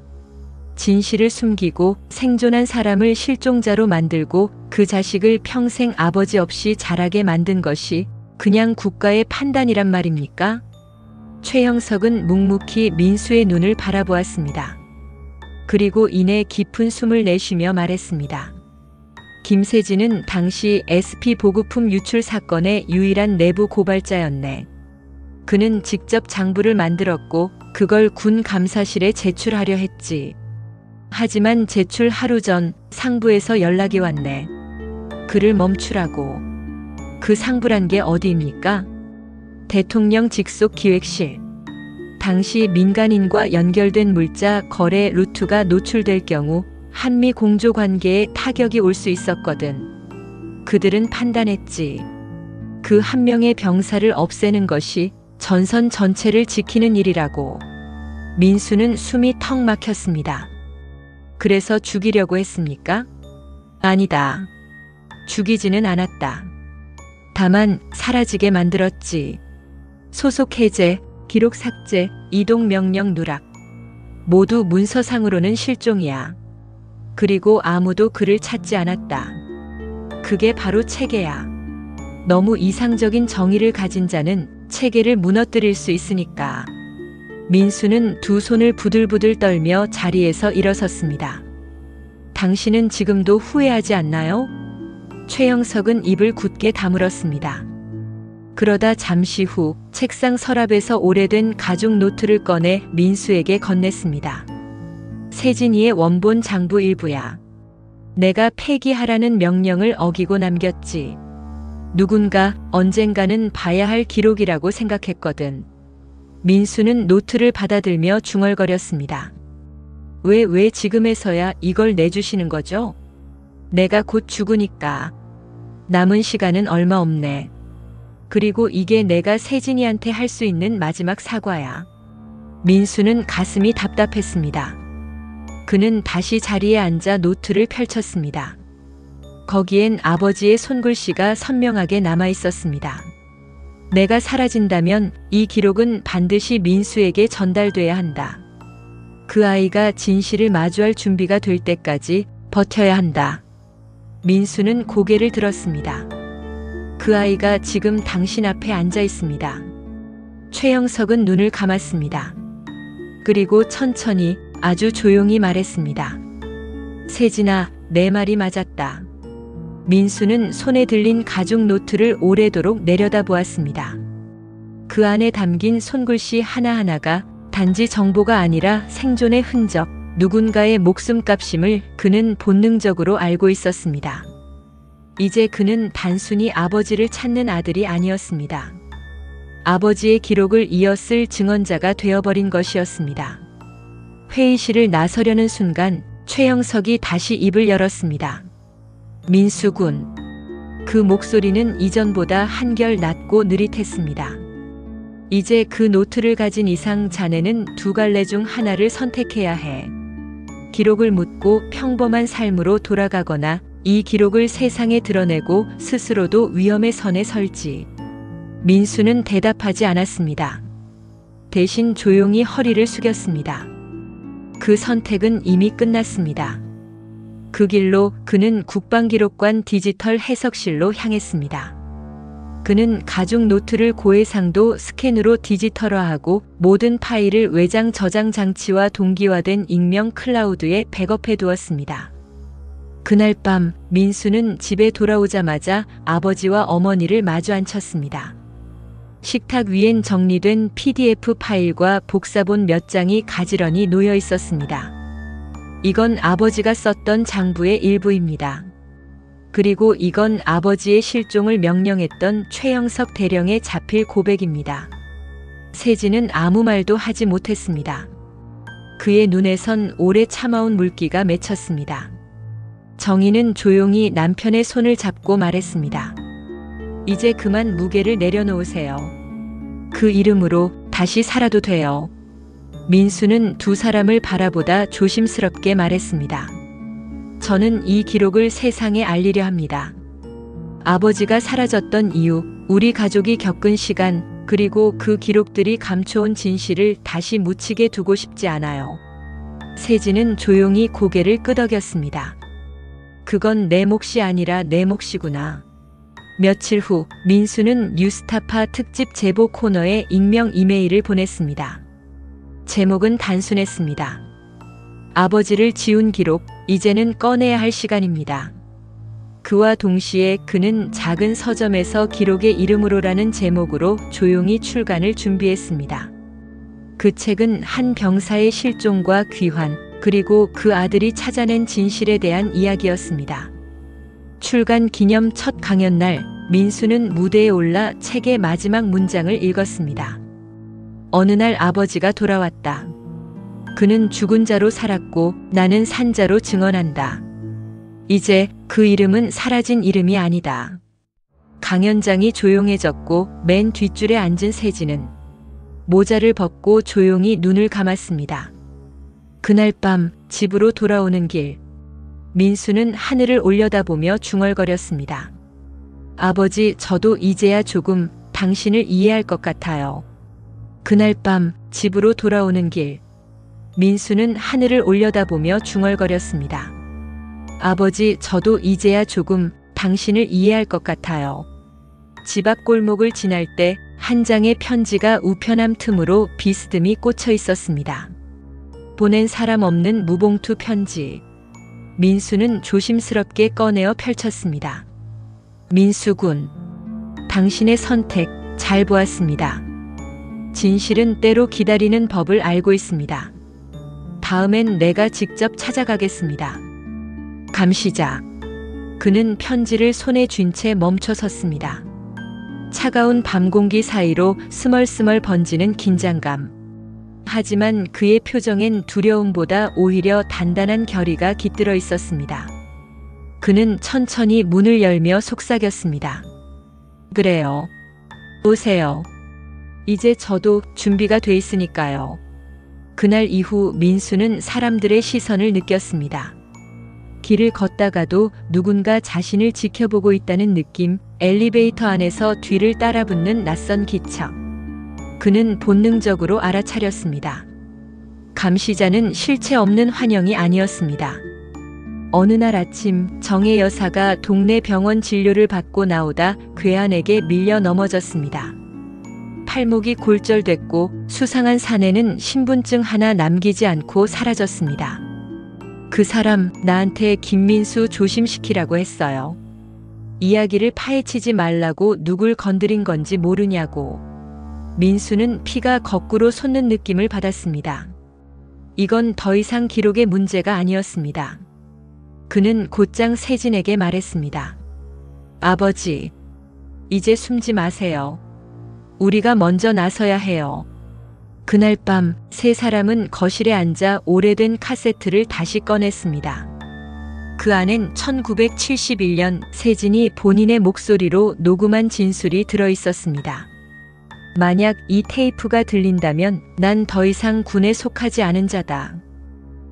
[SPEAKER 1] 진실을 숨기고 생존한 사람을 실종자로 만들고 그 자식을 평생 아버지 없이 자라게 만든 것이 그냥 국가의 판단이란 말입니까? 최형석은 묵묵히 민수의 눈을 바라보았습니다. 그리고 이내 깊은 숨을 내쉬며 말했습니다. 김세진은 당시 SP 보급품 유출 사건의 유일한 내부 고발자였네. 그는 직접 장부를 만들었고 그걸 군 감사실에 제출하려 했지. 하지만 제출 하루 전 상부에서 연락이 왔네. 그를 멈추라고. 그 상부란 게 어디입니까? 대통령 직속 기획실. 당시 민간인과 연결된 물자 거래 루트가 노출될 경우 한미 공조 관계에 타격이 올 수 있었거든. 그들은 판단했지. 그 한 명의 병사를 없애는 것이 전선 전체를 지키는 일이라고. 민수는 숨이 턱 막혔습니다. 그래서 죽이려고 했습니까? 아니다. 죽이지는 않았다. 다만 사라지게 만들었지. 소속 해제, 기록 삭제, 이동 명령 누락. 모두 문서상으로는 실종이야. 그리고 아무도 그를 찾지 않았다. 그게 바로 체계야. 너무 이상적인 정의를 가진 자는 체계를 무너뜨릴 수 있으니까. 민수는 두 손을 부들부들 떨며 자리에서 일어섰습니다. 당신은 지금도 후회하지 않나요? 최영석은 입을 굳게 다물었습니다. 그러다 잠시 후 책상 서랍에서 오래된 가죽 노트를 꺼내 민수에게 건넸습니다. 세진이의 원본 장부 일부야. 내가 폐기하라는 명령을 어기고 남겼지. 누군가 언젠가는 봐야 할 기록이라고 생각했거든. 민수는 노트를 받아들며 중얼거렸습니다. 왜 지금에서야 이걸 내주시는 거죠? 내가 곧 죽으니까. 남은 시간은 얼마 없네. 그리고 이게 내가 세진이한테 할 수 있는 마지막 사과야. 민수는 가슴이 답답했습니다. 그는 다시 자리에 앉아 노트를 펼쳤습니다. 거기엔 아버지의 손글씨가 선명하게 남아 있었습니다. 내가 사라진다면 이 기록은 반드시 민수에게 전달돼야 한다. 그 아이가 진실을 마주할 준비가 될 때까지 버텨야 한다. 민수는 고개를 들었습니다. 그 아이가 지금 당신 앞에 앉아 있습니다. 최영석은 눈을 감았습니다. 그리고 천천히 아주 조용히 말했습니다. 세진아, 내 말이 맞았다. 민수는 손에 들린 가죽 노트를 오래도록 내려다보았습니다. 그 안에 담긴 손글씨 하나하나가 단지 정보가 아니라 생존의 흔적, 누군가의 목숨값임을 그는 본능적으로 알고 있었습니다. 이제 그는 단순히 아버지를 찾는 아들이 아니었습니다. 아버지의 기록을 이었을 증언자가 되어버린 것이었습니다. 회의실을 나서려는 순간 최영석이 다시 입을 열었습니다. 민수군. 그 목소리는 이전보다 한결 낮고 느릿했습니다. 이제 그 노트를 가진 이상 자네는 두 갈래 중 하나를 선택해야 해. 기록을 묻고 평범한 삶으로 돌아가거나 이 기록을 세상에 드러내고 스스로도 위험의 선에 설지. 민수는 대답하지 않았습니다. 대신 조용히 허리를 숙였습니다. 그 선택은 이미 끝났습니다. 그 길로 그는 국방기록관 디지털 해석실로 향했습니다. 그는 가죽 노트를 고해상도 스캔으로 디지털화하고 모든 파일을 외장 저장 장치와 동기화된 익명 클라우드에 백업해 두었습니다. 그날 밤 민수는 집에 돌아오자마자 아버지와 어머니를 마주 앉혔습니다. 식탁 위엔 정리된 PDF 파일과 복사본 몇 장이 가지런히 놓여 있었습니다. 이건 아버지가 썼던 장부의 일부입니다. 그리고 이건 아버지의 실종을 명령했던 최영석 대령의 자필 고백입니다. 세진은 아무 말도 하지 못했습니다. 그의 눈에선 오래 참아온 물기가 맺혔습니다. 정희는 조용히 남편의 손을 잡고 말했습니다. 이제 그만 무게를 내려놓으세요. 그 이름으로 다시 살아도 돼요. 민수는 두 사람을 바라보다 조심스럽게 말했습니다. 저는 이 기록을 세상에 알리려 합니다. 아버지가 사라졌던 이유, 우리 가족이 겪은 시간, 그리고 그 기록들이 감춰온 진실을 다시 묻히게 두고 싶지 않아요. 세진은 조용히 고개를 끄덕였습니다. 그건 내 몫이 아니라 내 몫이구나. 며칠 후 민수는 뉴스타파 특집 제보 코너에 익명 이메일을 보냈습니다. 제목은 단순했습니다. 아버지를 지운 기록, 이제는 꺼내야 할 시간입니다. 그와 동시에 그는 작은 서점에서 기록의 이름으로라는 제목으로 조용히 출간을 준비했습니다. 그 책은 한 병사의 실종과 귀환, 그리고 그 아들이 찾아낸 진실에 대한 이야기였습니다. 출간 기념 첫 강연날, 민수는 무대에 올라 책의 마지막 문장을 읽었습니다. 어느 날 아버지가 돌아왔다. 그는 죽은 자로 살았고 나는 산 자로 증언한다. 이제 그 이름은 사라진 이름이 아니다. 강연장이 조용해졌고 맨 뒷줄에 앉은 세진은 모자를 벗고 조용히 눈을 감았습니다. 그날 밤 집으로 돌아오는 길, 민수는 하늘을 올려다보며 중얼거렸습니다. 아버지, 저도 이제야 조금 당신을 이해할 것 같아요. 그날 밤 집으로 돌아오는 길, 민수는 하늘을 올려다보며 중얼거렸습니다. 아버지, 저도 이제야 조금 당신을 이해할 것 같아요. 집 앞 골목을 지날 때 한 장의 편지가 우편함 틈으로 비스듬히 꽂혀 있었습니다. 보낸 사람 없는 무봉투 편지. 민수는 조심스럽게 꺼내어 펼쳤습니다. 민수군, 당신의 선택 잘 보았습니다. 진실은 때로 기다리는 법을 알고 있습니다. 다음엔 내가 직접 찾아가겠습니다. 감시자. 그는 편지를 손에 쥔 채 멈춰 섰습니다. 차가운 밤 공기 사이로 스멀스멀 번지는 긴장감. 하지만 그의 표정엔 두려움보다 오히려 단단한 결의가 깃들어 있었습니다. 그는 천천히 문을 열며 속삭였습니다. 그래요. 오세요. 이제 저도 준비가 돼 있으니까요. 그날 이후 민수는 사람들의 시선을 느꼈습니다. 길을 걷다가도 누군가 자신을 지켜보고 있다는 느낌, 엘리베이터 안에서 뒤를 따라붙는 낯선 기척. 그는 본능적으로 알아차렸습니다. 감시자는 실체 없는 환영이 아니었습니다. 어느 날 아침 정혜 여사가 동네 병원 진료를 받고 나오다 괴한에게 밀려 넘어졌습니다. 팔목이 골절됐고 수상한 사내는 신분증 하나 남기지 않고 사라졌습니다. 그 사람 나한테 김민수 조심시키라고 했어요. 이야기를 파헤치지 말라고 누굴 건드린 건지 모르냐고. 민수는 피가 거꾸로 솟는 느낌을 받았습니다. 이건 더 이상 기록의 문제가 아니었습니다. 그는 곧장 세진에게 말했습니다. 아버지, 이제 숨지 마세요. 우리가 먼저 나서야 해요. 그날 밤 세 사람은 거실에 앉아 오래된 카세트를 다시 꺼냈습니다. 그 안엔 1971년 세진이 본인의 목소리로 녹음한 진술이 들어 있었습니다. 만약 이 테이프가 들린다면 난 더 이상 군에 속하지 않은 자다.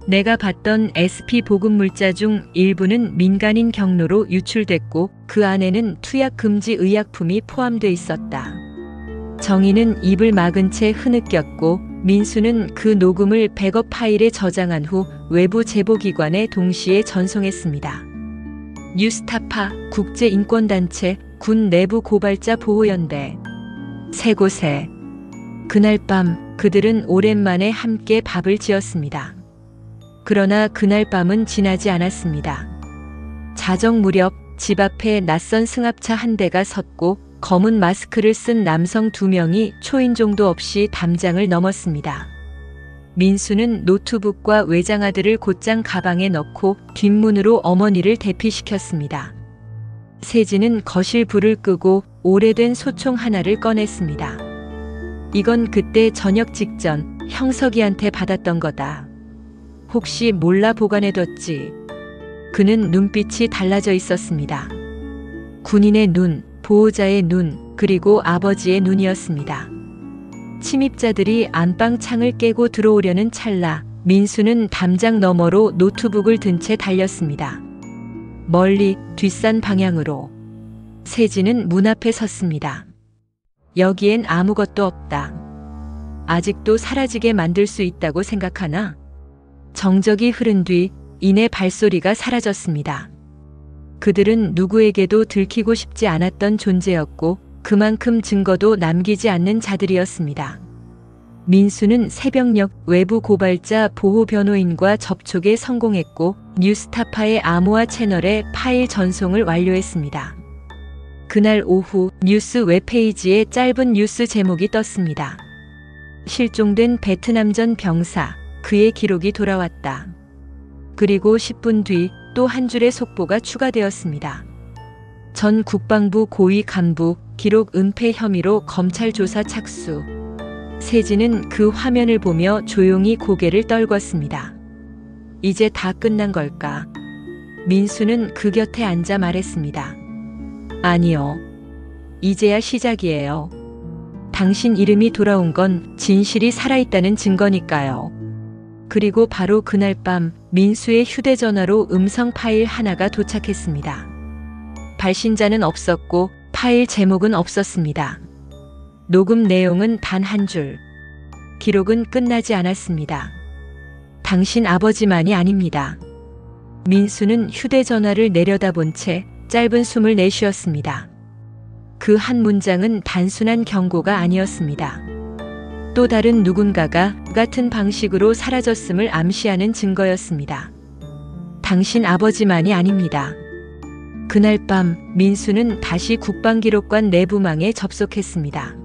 [SPEAKER 1] 내가 봤던 SP 보급 물자 중 일부는 민간인 경로로 유출됐고 그 안에는 투약 금지 의약품이 포함돼 있었다. 정희는 입을 막은 채 흐느꼈고 민수는 그 녹음을 백업 파일에 저장한 후 외부 제보기관에 동시에 전송했습니다. 뉴스타파, 국제인권단체, 군 내부 고발자 보호연대. 세 곳에. 그날 밤 그들은 오랜만에 함께 밥을 지었습니다. 그러나 그날 밤은 지나지 않았습니다. 자정 무렵 집 앞에 낯선 승합차 한 대가 섰고 검은 마스크를 쓴 남성 2명이 초인종도 없이 담장을 넘었습니다. 민수는 노트북과 외장하드를 곧장 가방에 넣고 뒷문으로 어머니를 대피시켰습니다. 세진은 거실 불을 끄고 오래된 소총 하나를 꺼냈습니다. 이건 그때 저녁 직전 형석이한테 받았던 거다. 혹시 몰라 보관해뒀지? 그는 눈빛이 달라져 있었습니다. 군인의 눈, 보호자의 눈, 그리고 아버지의 눈이었습니다. 침입자들이 안방 창을 깨고 들어오려는 찰나 민수는 담장 너머로 노트북을 든 채 달렸습니다. 멀리 뒷산 방향으로. 세진은 문 앞에 섰습니다. 여기엔 아무것도 없다. 아직도 사라지게 만들 수 있다고 생각하나? 정적이 흐른 뒤 이내 발소리가 사라졌습니다. 그들은 누구에게도 들키고 싶지 않았던 존재였고 그만큼 증거도 남기지 않는 자들이었습니다. 민수는 새벽녘 외부 고발자 보호 변호인과 접촉에 성공했고 뉴스타파의 아모아 채널에 파일 전송을 완료했습니다. 그날 오후 뉴스 웹페이지에 짧은 뉴스 제목이 떴습니다. 실종된 베트남전 병사, 그의 기록이 돌아왔다. 그리고 10분 뒤 또 한 줄의 속보가 추가되었습니다. 전 국방부 고위 간부 기록 은폐 혐의로 검찰 조사 착수. 세진은 그 화면을 보며 조용히 고개를 떨궜습니다. 이제 다 끝난 걸까? 민수는 그 곁에 앉아 말했습니다. 아니요. 이제야 시작이에요. 당신 이름이 돌아온 건 진실이 살아있다는 증거니까요. 그리고 바로 그날 밤 민수의 휴대전화로 음성 파일 하나가 도착했습니다. 발신자는 없었고 파일 제목은 없었습니다. 녹음 내용은 단 한 줄. 기록은 끝나지 않았습니다. 당신 아버지만이 아닙니다. 민수는 휴대전화를 내려다본 채 짧은 숨을 내쉬었습니다. 그 한 문장은 단순한 경고가 아니었습니다. 또 다른 누군가가 같은 방식으로 사라졌음을 암시하는 증거였습니다. 당신 아버지만이 아닙니다. 그날 밤 민수는 다시 국방기록관 내부망에 접속했습니다.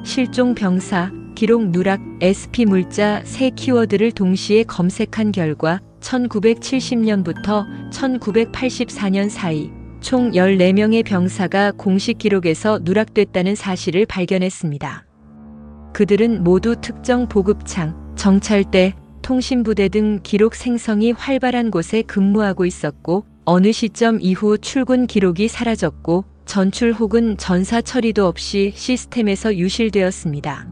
[SPEAKER 1] 실종 병사, 기록 누락, SP 물자 세 키워드를 동시에 검색한 결과 1970년부터 1984년 사이 총 14명의 병사가 공식 기록에서 누락됐다는 사실을 발견했습니다. 그들은 모두 특정 보급창, 정찰대, 통신부대 등 기록 생성이 활발한 곳에 근무하고 있었고 어느 시점 이후 출근 기록이 사라졌고 전출 혹은 전사 처리도 없이 시스템에서 유실되었습니다.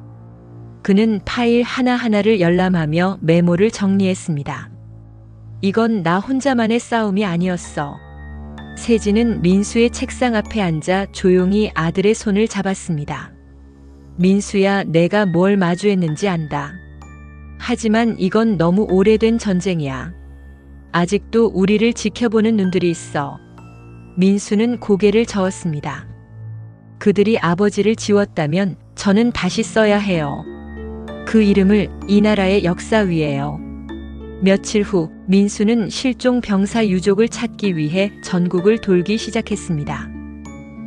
[SPEAKER 1] 그는 파일 하나하나를 열람하며 메모를 정리했습니다. 이건 나 혼자만의 싸움이 아니었어. 세진은 민수의 책상 앞에 앉아 조용히 아들의 손을 잡았습니다. 민수야, 내가 뭘 마주했는지 안다. 하지만 이건 너무 오래된 전쟁이야. 아직도 우리를 지켜보는 눈들이 있어. 민수는 고개를 저었습니다. 그들이 아버지를 지웠다면 저는 다시 써야 해요. 그 이름을 이 나라의 역사 위에요. 며칠 후 민수는 실종 병사 유족을 찾기 위해 전국을 돌기 시작했습니다.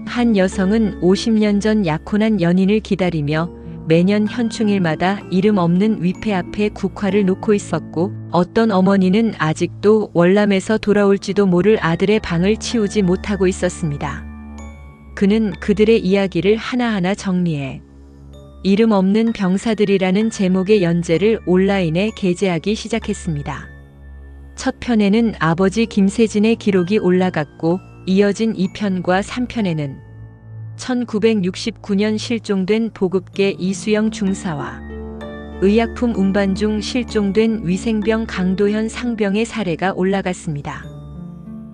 [SPEAKER 1] 한 여성은 50년 전 약혼한 연인을 기다리며 매년 현충일마다 이름 없는 위패 앞에 국화를 놓고 있었고 어떤 어머니는 아직도 월남에서 돌아올지도 모를 아들의 방을 치우지 못하고 있었습니다. 그는 그들의 이야기를 하나하나 정리해 이름 없는 병사들이라는 제목의 연재를 온라인에 게재하기 시작했습니다. 첫 편에는 아버지 김세진의 기록이 올라갔고 이어진 2편과 3편에는 1969년 실종된 보급계 이수영 중사와 의약품 운반 중 실종된 위생병 강도현 상병의 사례가 올라갔습니다.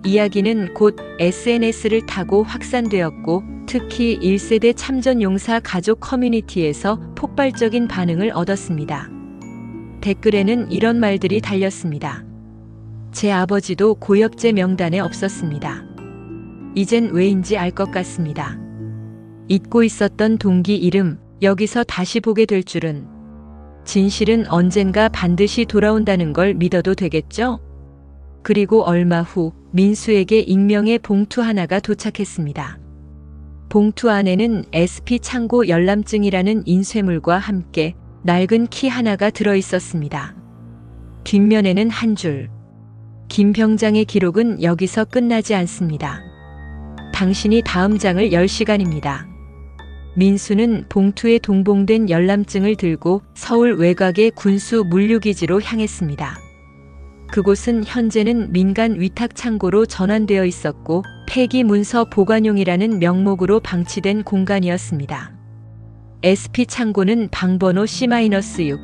[SPEAKER 1] 이야기는 곧 SNS를 타고 확산되었고 특히 1세대 참전용사 가족 커뮤니티에서 폭발적인 반응을 얻었습니다. 댓글에는 이런 말들이 달렸습니다. 제 아버지도 고역제 명단에 없었습니다. 이젠 왜인지 알 것 같습니다. 잊고 있었던 동기 이름, 여기서 다시 보게 될 줄은. 진실은 언젠가 반드시 돌아온다는 걸 믿어도 되겠죠? 그리고 얼마 후 민수에게 익명의 봉투 하나가 도착했습니다. 봉투 안에는 SP 창고 열람증이라는 인쇄물과 함께 낡은 키 하나가 들어 있었습니다. 뒷면에는 한 줄. 김 병장의 기록은 여기서 끝나지 않습니다. 당신이 다음 장을 열 시간입니다. 민수는 봉투에 동봉된 열람증을 들고 서울 외곽의 군수 물류기지로 향했습니다. 그곳은 현재는 민간 위탁 창고로 전환되어 있었고 폐기 문서 보관용이라는 명목으로 방치된 공간이었습니다. SP 창고는 방번호 C-6.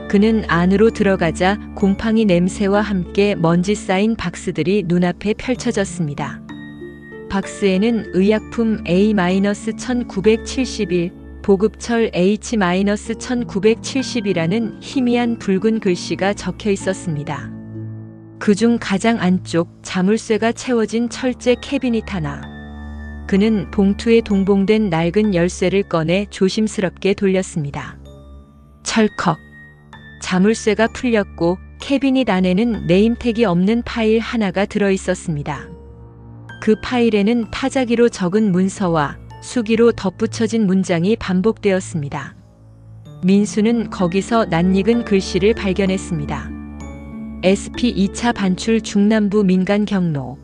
[SPEAKER 1] 그는 안으로 들어가자 곰팡이 냄새와 함께 먼지 쌓인 박스들이 눈앞에 펼쳐졌습니다. 박스에는 의약품 A-1971, 보급철 H-1970이라는 희미한 붉은 글씨가 적혀 있었습니다. 그중 가장 안쪽 자물쇠가 채워진 철제 캐비닛 하나. 그는 봉투에 동봉된 낡은 열쇠를 꺼내 조심스럽게 돌렸습니다. 철컥. 자물쇠가 풀렸고 캐비닛 안에는 네임택이 없는 파일 하나가 들어 있었습니다. 그 파일에는 타자기로 적은 문서와 수기로 덧붙여진 문장이 반복되었습니다. 민수는 거기서 낯익은 글씨를 발견했습니다. SP 2차 반출 중남부 민간 경로.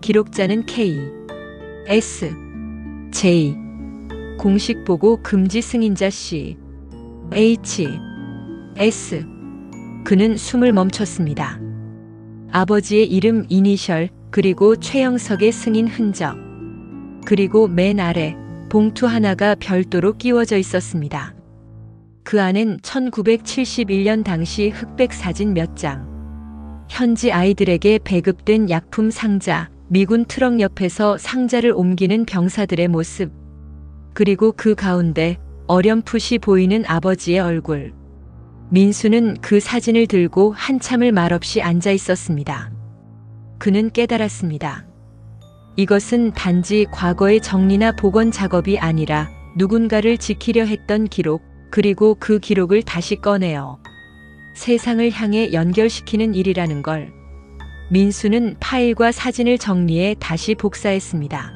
[SPEAKER 1] 기록자는 K, S, J. 공식 보고 금지 승인자 C, H, S. 그는 숨을 멈췄습니다. 아버지의 이름 이니셜, 그리고 최영석의 승인 흔적. 그리고 맨 아래 봉투 하나가 별도로 끼워져 있었습니다. 그 안엔 1971년 당시 흑백 사진 몇 장. 현지 아이들에게 배급된 약품 상자, 미군 트럭 옆에서 상자를 옮기는 병사들의 모습. 그리고 그 가운데 어렴풋이 보이는 아버지의 얼굴. 민수는 그 사진을 들고 한참을 말없이 앉아 있었습니다. 그는 깨달았습니다. 이것은 단지 과거의 정리나 복원 작업이 아니라 누군가를 지키려 했던 기록, 그리고 그 기록을 다시 꺼내어 세상을 향해 연결시키는 일이라는 걸. 민수는 파일과 사진을 정리해 다시 복사했습니다.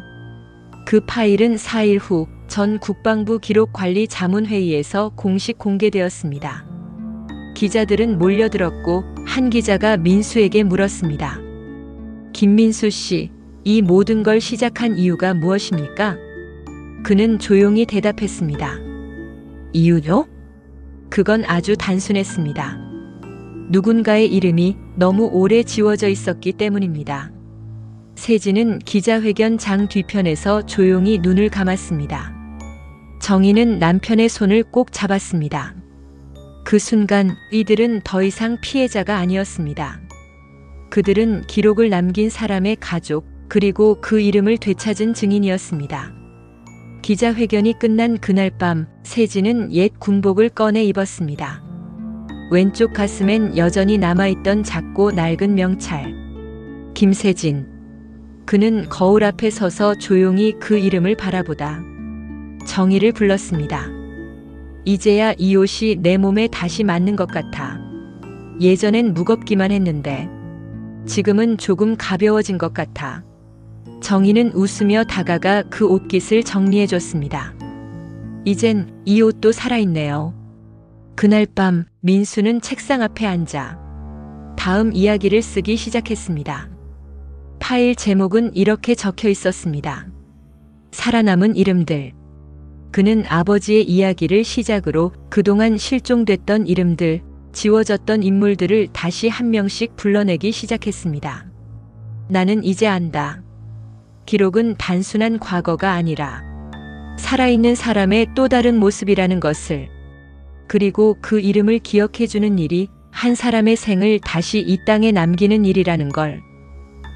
[SPEAKER 1] 그 파일은 4일 후 전 국방부 기록관리 자문회의에서 공식 공개되었습니다. 기자들은 몰려들었고 한 기자가 민수에게 물었습니다. 김민수 씨, 이 모든 걸 시작한 이유가 무엇입니까? 그는 조용히 대답했습니다. 이유요? 그건 아주 단순했습니다. 누군가의 이름이 너무 오래 지워져 있었기 때문입니다. 세진은 기자회견 장 뒤편에서 조용히 눈을 감았습니다. 정희는 남편의 손을 꼭 잡았습니다. 그 순간 이들은 더 이상 피해자가 아니었습니다. 그들은 기록을 남긴 사람의 가족, 그리고 그 이름을 되찾은 증인이었습니다. 기자회견이 끝난 그날 밤, 세진은 옛 군복을 꺼내 입었습니다. 왼쪽 가슴엔 여전히 남아있던 작고 낡은 명찰. 김세진. 그는 거울 앞에 서서 조용히 그 이름을 바라보다 정의를 불렀습니다. 이제야 이 옷이 내 몸에 다시 맞는 것 같아. 예전엔 무겁기만 했는데 지금은 조금 가벼워진 것 같아. 정의는 웃으며 다가가 그 옷깃을 정리해줬습니다. 이젠 이 옷도 살아있네요. 그날 밤 민수는 책상 앞에 앉아 다음 이야기를 쓰기 시작했습니다. 파일 제목은 이렇게 적혀 있었습니다. 살아남은 이름들. 그는 아버지의 이야기를 시작으로 그동안 실종됐던 이름들, 지워졌던 인물들을 다시 한 명씩 불러내기 시작했습니다. 나는 이제 안다. 기록은 단순한 과거가 아니라 살아있는 사람의 또 다른 모습이라는 것을. 그리고 그 이름을 기억해주는 일이 한 사람의 생을 다시 이 땅에 남기는 일이라는 걸.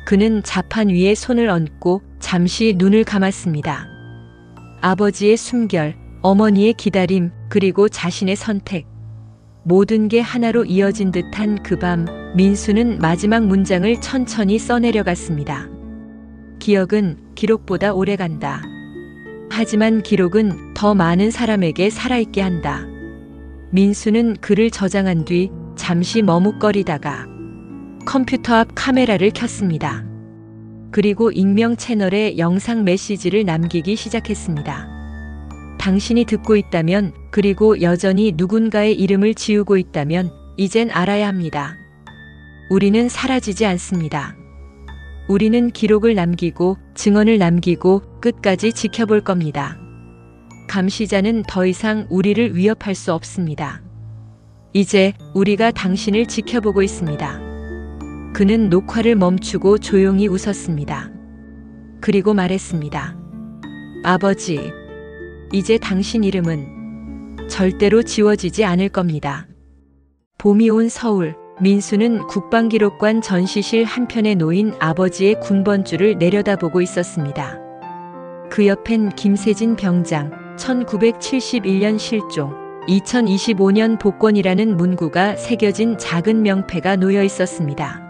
[SPEAKER 1] 그는 자판 위에 손을 얹고 잠시 눈을 감았습니다. 아버지의 숨결, 어머니의 기다림, 그리고 자신의 선택. 모든 게 하나로 이어진 듯한 그 밤, 민수는 마지막 문장을 천천히 써내려갔습니다. 기억은 기록보다 오래간다. 하지만 기록은 더 많은 사람에게 살아있게 한다. 민수는 글을 저장한 뒤 잠시 머뭇거리다가 컴퓨터 앞 카메라를 켰습니다. 그리고 익명 채널에 영상 메시지를 남기기 시작했습니다. 당신이 듣고 있다면, 그리고 여전히 누군가의 이름을 지우고 있다면 이젠 알아야 합니다. 우리는 사라지지 않습니다. 우리는 기록을 남기고 증언을 남기고 끝까지 지켜볼 겁니다. 감시자는 더 이상 우리를 위협할 수 없습니다. 이제 우리가 당신을 지켜보고 있습니다. 그는 녹화를 멈추고 조용히 웃었습니다. 그리고 말했습니다. 아버지, 이제 당신 이름은 절대로 지워지지 않을 겁니다. 봄이 온 서울, 민수는 국방기록관 전시실 한편에 놓인 아버지의 군번줄을 내려다보고 있었습니다. 그 옆엔 김세진 병장, 1971년 실종, 2025년 복권이라는 문구가 새겨진 작은 명패가 놓여 있었습니다.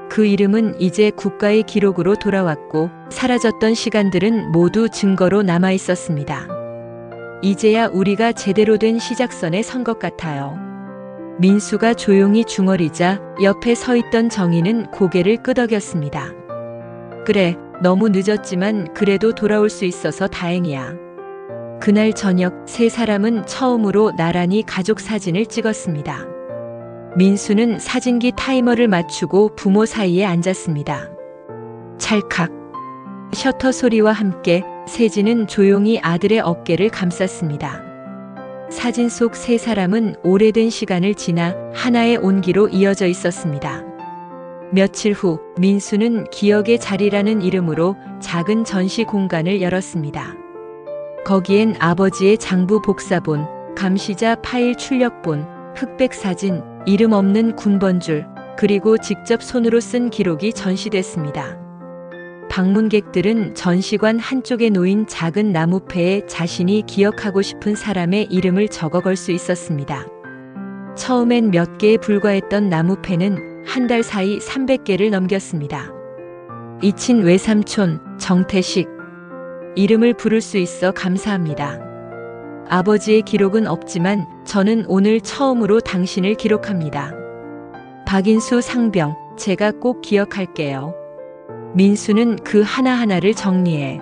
[SPEAKER 1] 그 이름은 이제 국가의 기록으로 돌아왔고 사라졌던 시간들은 모두 증거로 남아 있었습니다. 이제야 우리가 제대로 된 시작선에 선 것 같아요. 민수가 조용히 중얼이자 옆에 서 있던 정희는 고개를 끄덕였습니다. 그래, 너무 늦었지만 그래도 돌아올 수 있어서 다행이야. 그날 저녁 세 사람은 처음으로 나란히 가족 사진을 찍었습니다. 민수는 사진기 타이머를 맞추고 부모 사이에 앉았습니다. 찰칵. 셔터 소리와 함께 세진은 조용히 아들의 어깨를 감쌌습니다. 사진 속 세 사람은 오래된 시간을 지나 하나의 온기로 이어져 있었습니다. 며칠 후 민수는 기억의 자리라는 이름으로 작은 전시 공간을 열었습니다. 거기엔 아버지의 장부 복사본, 감시자 파일 출력본, 흑백 사진, 이름 없는 군번줄, 그리고 직접 손으로 쓴 기록이 전시됐습니다. 방문객들은 전시관 한쪽에 놓인 작은 나무패에 자신이 기억하고 싶은 사람의 이름을 적어 걸 수 있었습니다. 처음엔 몇 개에 불과했던 나무패는 한 달 사이 300개를 넘겼습니다. 이친 외삼촌 정태식. 이름을 부를 수 있어 감사합니다. 아버지의 기록은 없지만 저는 오늘 처음으로 당신을 기록합니다. 박인수 상병, 제가 꼭 기억할게요. 민수는 그 하나하나를 정리해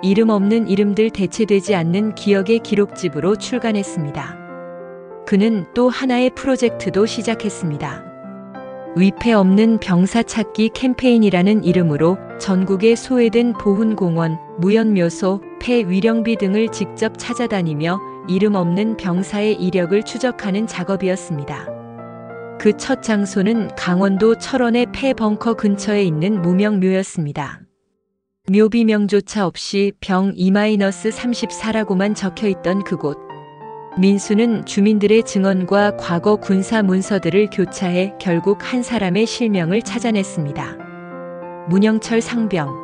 [SPEAKER 1] 이름 없는 이름들 대체되지 않는 기억의 기록집으로 출간했습니다. 그는 또 하나의 프로젝트도 시작했습니다. 위패 없는 병사 찾기 캠페인이라는 이름으로 전국의 소외된 보훈공원, 무연묘소, 폐위령비 등을 직접 찾아다니며 이름 없는 병사의 이력을 추적하는 작업이었습니다. 그 첫 장소는 강원도 철원의 폐벙커 근처에 있는 무명묘였습니다. 묘비명조차 없이 병 2-34라고만 적혀있던 그곳. 민수는 주민들의 증언과 과거 군사 문서들을 교차해 결국 한 사람의 실명을 찾아냈습니다. 문영철 상병.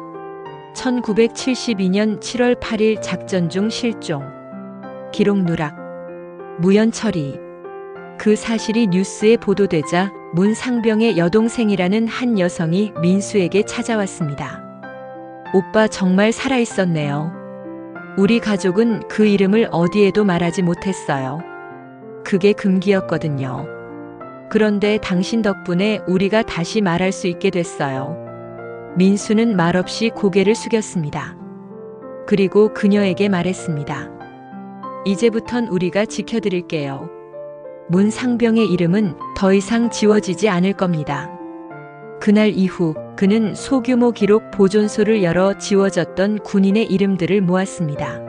[SPEAKER 1] 1972년 7월 8일 작전 중 실종. 기록 누락. 무연철이. 그 사실이 뉴스에 보도되자 문 상병의 여동생이라는 한 여성이 민수에게 찾아왔습니다. 오빠 정말 살아있었네요. 우리 가족은 그 이름을 어디에도 말하지 못했어요. 그게 금기였거든요. 그런데 당신 덕분에 우리가 다시 말할 수 있게 됐어요. 민수는 말없이 고개를 숙였습니다. 그리고 그녀에게 말했습니다. 이제부턴 우리가 지켜드릴게요. 문 상병의 이름은 더 이상 지워지지 않을 겁니다. 그날 이후 그는 소규모 기록 보존소를 열어 지워졌던 군인의 이름들을 모았습니다.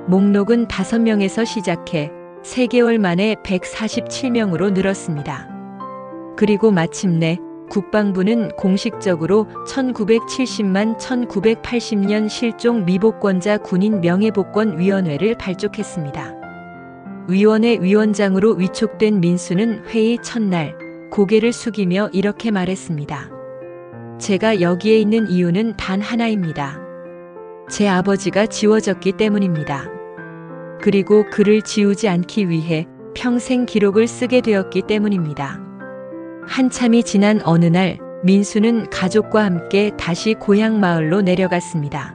[SPEAKER 1] 목록은 5명에서 시작해 3개월 만에 147명으로 늘었습니다. 그리고 마침내 국방부는 공식적으로 1970만 1980년 실종 미복권자 군인 명예복권위원회를 발족했습니다. 위원회 위원장으로 위촉된 민수는 회의 첫날 고개를 숙이며 이렇게 말했습니다. 제가 여기에 있는 이유는 단 하나입니다. 제 아버지가 지워졌기 때문입니다. 그리고 그를 지우지 않기 위해 평생 기록을 쓰게 되었기 때문입니다. 한참이 지난 어느 날 민수는 가족과 함께 다시 고향 마을로 내려갔습니다.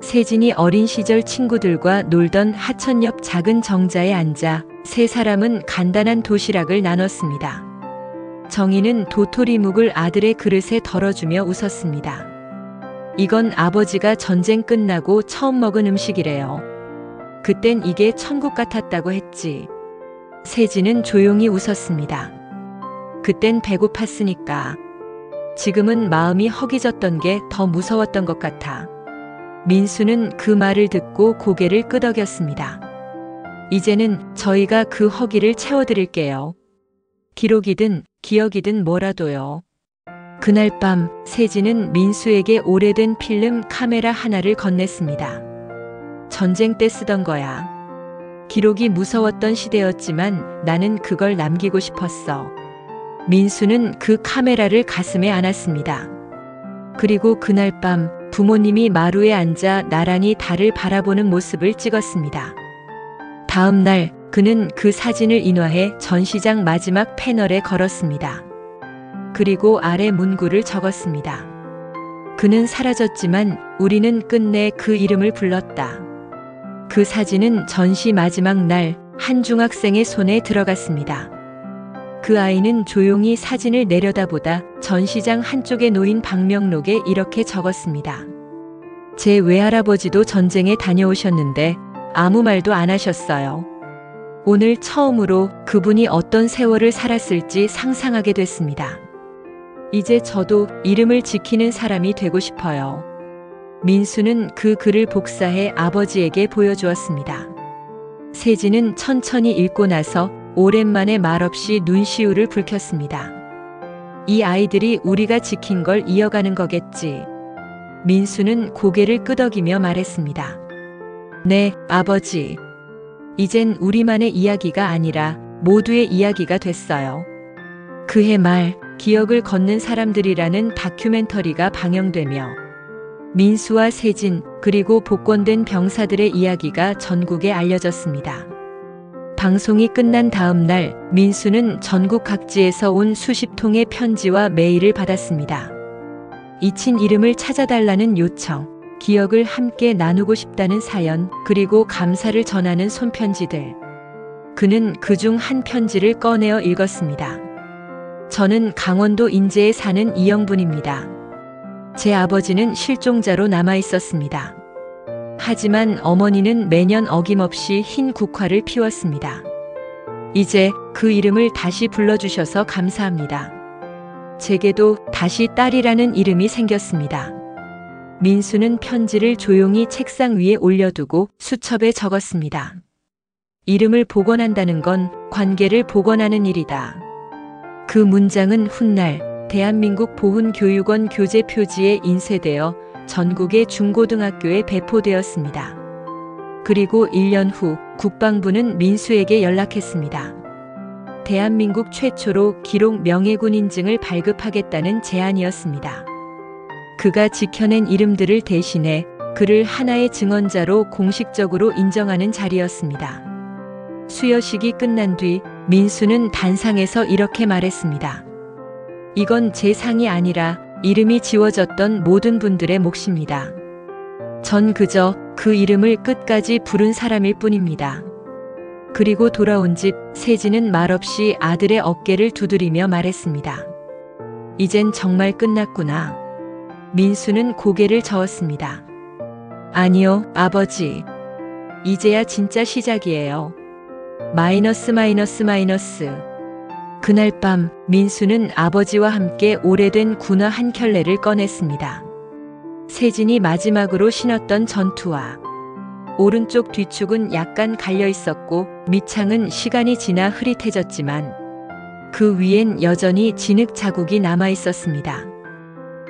[SPEAKER 1] 세진이 어린 시절 친구들과 놀던 하천 옆 작은 정자에 앉아 세 사람은 간단한 도시락을 나눴습니다. 정희는 도토리묵을 아들의 그릇에 덜어주며 웃었습니다. 이건 아버지가 전쟁 끝나고 처음 먹은 음식이래요. 그땐 이게 천국 같았다고 했지. 세진은 조용히 웃었습니다. 그땐 배고팠으니까. 지금은 마음이 허기졌던 게 더 무서웠던 것 같아. 민수는 그 말을 듣고 고개를 끄덕였습니다. 이제는 저희가 그 허기를 채워드릴게요. 기록이든 기억이든 뭐라도요. 그날 밤 세진은 민수에게 오래된 필름 카메라 하나를 건넸습니다. 전쟁 때 쓰던 거야. 기록이 무서웠던 시대였지만 나는 그걸 남기고 싶었어. 민수는 그 카메라를 가슴에 안았습니다. 그리고 그날 밤 부모님이 마루에 앉아 나란히 달을 바라보는 모습을 찍었습니다. 다음 날 그는 그 사진을 인화해 전시장 마지막 패널에 걸었습니다. 그리고 아래 문구를 적었습니다. 그는 사라졌지만 우리는 끝내 그 이름을 불렀다. 그 그 사진은 전시 마지막 날 한 중학생의 손에 들어갔습니다. 그 아이는 조용히 사진을 내려다보다 전시장 한쪽에 놓인 방명록에 이렇게 적었습니다. 제 외할아버지도 전쟁에 다녀오셨는데 아무 말도 안 하셨어요. 오늘 처음으로 그분이 어떤 세월을 살았을지 상상하게 됐습니다. 이제 저도 이름을 지키는 사람이 되고 싶어요. 민수는 그 글을 복사해 아버지에게 보여주었습니다. 세진은 천천히 읽고 나서 오랜만에 말없이 눈시울을 붉혔습니다. 이 아이들이 우리가 지킨 걸 이어가는 거겠지. 민수는 고개를 끄덕이며 말했습니다. 네, 아버지. 이젠 우리만의 이야기가 아니라 모두의 이야기가 됐어요. 그해 말 기억을 걷는 사람들이라는 다큐멘터리가 방영되며 민수와 세진 그리고 복권된 병사들의 이야기가 전국에 알려졌습니다. 방송이 끝난 다음 날 민수는 전국 각지에서 온 수십 통의 편지와 메일을 받았습니다. 잊힌 이름을 찾아달라는 요청, 기억을 함께 나누고 싶다는 사연, 그리고 감사를 전하는 손편지들. 그는 그중 한 편지를 꺼내어 읽었습니다. 저는 강원도 인제에 사는 이영분입니다. 제 아버지는 실종자로 남아 있었습니다. 하지만 어머니는 매년 어김없이 흰 국화를 피웠습니다. 이제 그 이름을 다시 불러주셔서 감사합니다. 제게도 다시 딸이라는 이름이 생겼습니다. 민수는 편지를 조용히 책상 위에 올려두고 수첩에 적었습니다. 이름을 복원한다는 건 관계를 복원하는 일이다. 그 문장은 훗날 대한민국 보훈교육원 교재 표지에 인쇄되어 전국의 중고등학교에 배포되었습니다. 그리고 1년 후 국방부는 민수에게 연락했습니다. 대한민국 최초로 기록 명예군 인증을 발급하겠다는 제안이었습니다. 그가 지켜낸 이름들을 대신해 그를 하나의 증언자로 공식적으로 인정하는 자리였습니다. 수여식이 끝난 뒤 민수는 단상에서 이렇게 말했습니다. 이건 제 상이 아니라 이름이 지워졌던 모든 분들의 몫입니다. 전 그저 그 이름을 끝까지 부른 사람일 뿐입니다. 그리고 돌아온 집 세진은 말없이 아들의 어깨를 두드리며 말했습니다. 이젠 정말 끝났구나. 민수는 고개를 저었습니다. 아니요, 아버지. 이제야 진짜 시작이에요. 마이너스. 그날 밤 민수는 아버지와 함께 오래된 군화 한 켤레를 꺼냈습니다. 세진이 마지막으로 신었던 전투화. 오른쪽 뒤축은 약간 갈려 있었고 밑창은 시간이 지나 흐릿해졌지만 그 위엔 여전히 진흙 자국이 남아 있었습니다.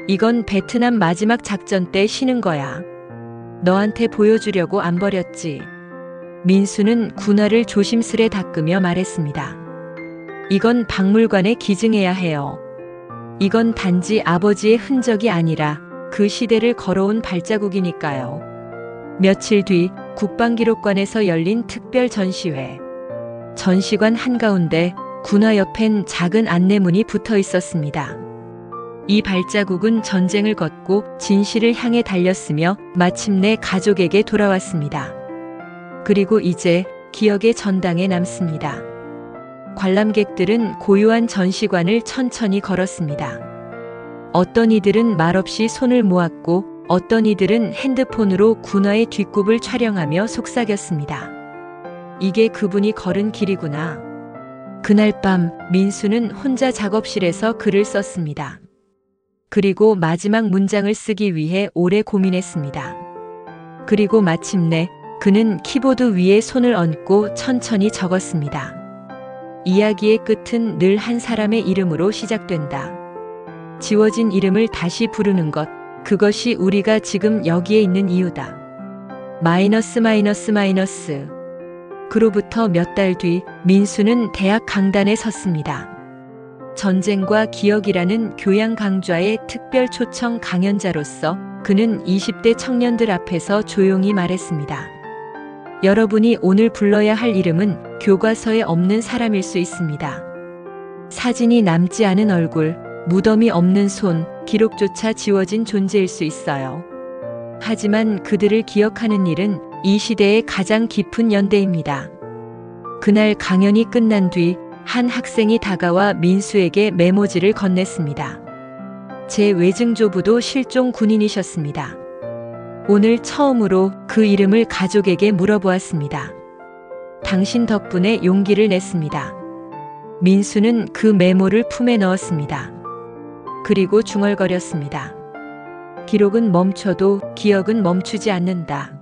[SPEAKER 1] 이건 베트남 마지막 작전 때 신은 거야. 너한테 보여주려고 안 버렸지. 민수는 군화를 조심스레 닦으며 말했습니다. 이건 박물관에 기증해야 해요. 이건 단지 아버지의 흔적이 아니라 그 시대를 걸어온 발자국이니까요. 며칠 뒤 국방기록관에서 열린 특별 전시회. 전시관 한가운데 군화 옆엔 작은 안내문이 붙어 있었습니다. 이 발자국은 전쟁을 걷고 진실을 향해 달렸으며 마침내 가족에게 돌아왔습니다. 그리고 이제 기억의 전당에 남습니다. 관람객들은 고요한 전시관을 천천히 걸었습니다. 어떤 이들은 말없이 손을 모았고 어떤 이들은 핸드폰으로 군화의 뒷굽을 촬영하며 속삭였습니다. 이게 그분이 걸은 길이구나. 그날 밤 민수는 혼자 작업실에서 글을 썼습니다. 그리고 마지막 문장을 쓰기 위해 오래 고민했습니다. 그리고 마침내 그는 키보드 위에 손을 얹고 천천히 적었습니다. 이야기의 끝은 늘 한 사람의 이름으로 시작된다. 지워진 이름을 다시 부르는 것, 그것이 우리가 지금 여기에 있는 이유다. 마이너스. 그로부터 몇 달 뒤 민수는 대학 강단에 섰습니다. 전쟁과 기억이라는 교양 강좌의 특별 초청 강연자로서 그는 20대 청년들 앞에서 조용히 말했습니다. 여러분이 오늘 불러야 할 이름은 교과서에 없는 사람일 수 있습니다. 사진이 남지 않은 얼굴, 무덤이 없는 손, 기록조차 지워진 존재일 수 있어요. 하지만 그들을 기억하는 일은 이 시대의 가장 깊은 연대입니다. 그날 강연이 끝난 뒤 한 학생이 다가와 민수에게 메모지를 건넸습니다. 제 외증조부도 실종 군인이셨습니다. 오늘 처음으로 그 이름을 가족에게 물어보았습니다. 당신 덕분에 용기를 냈습니다. 민수는 그 메모를 품에 넣었습니다. 그리고 중얼거렸습니다. 기록은 멈춰도 기억은 멈추지 않는다.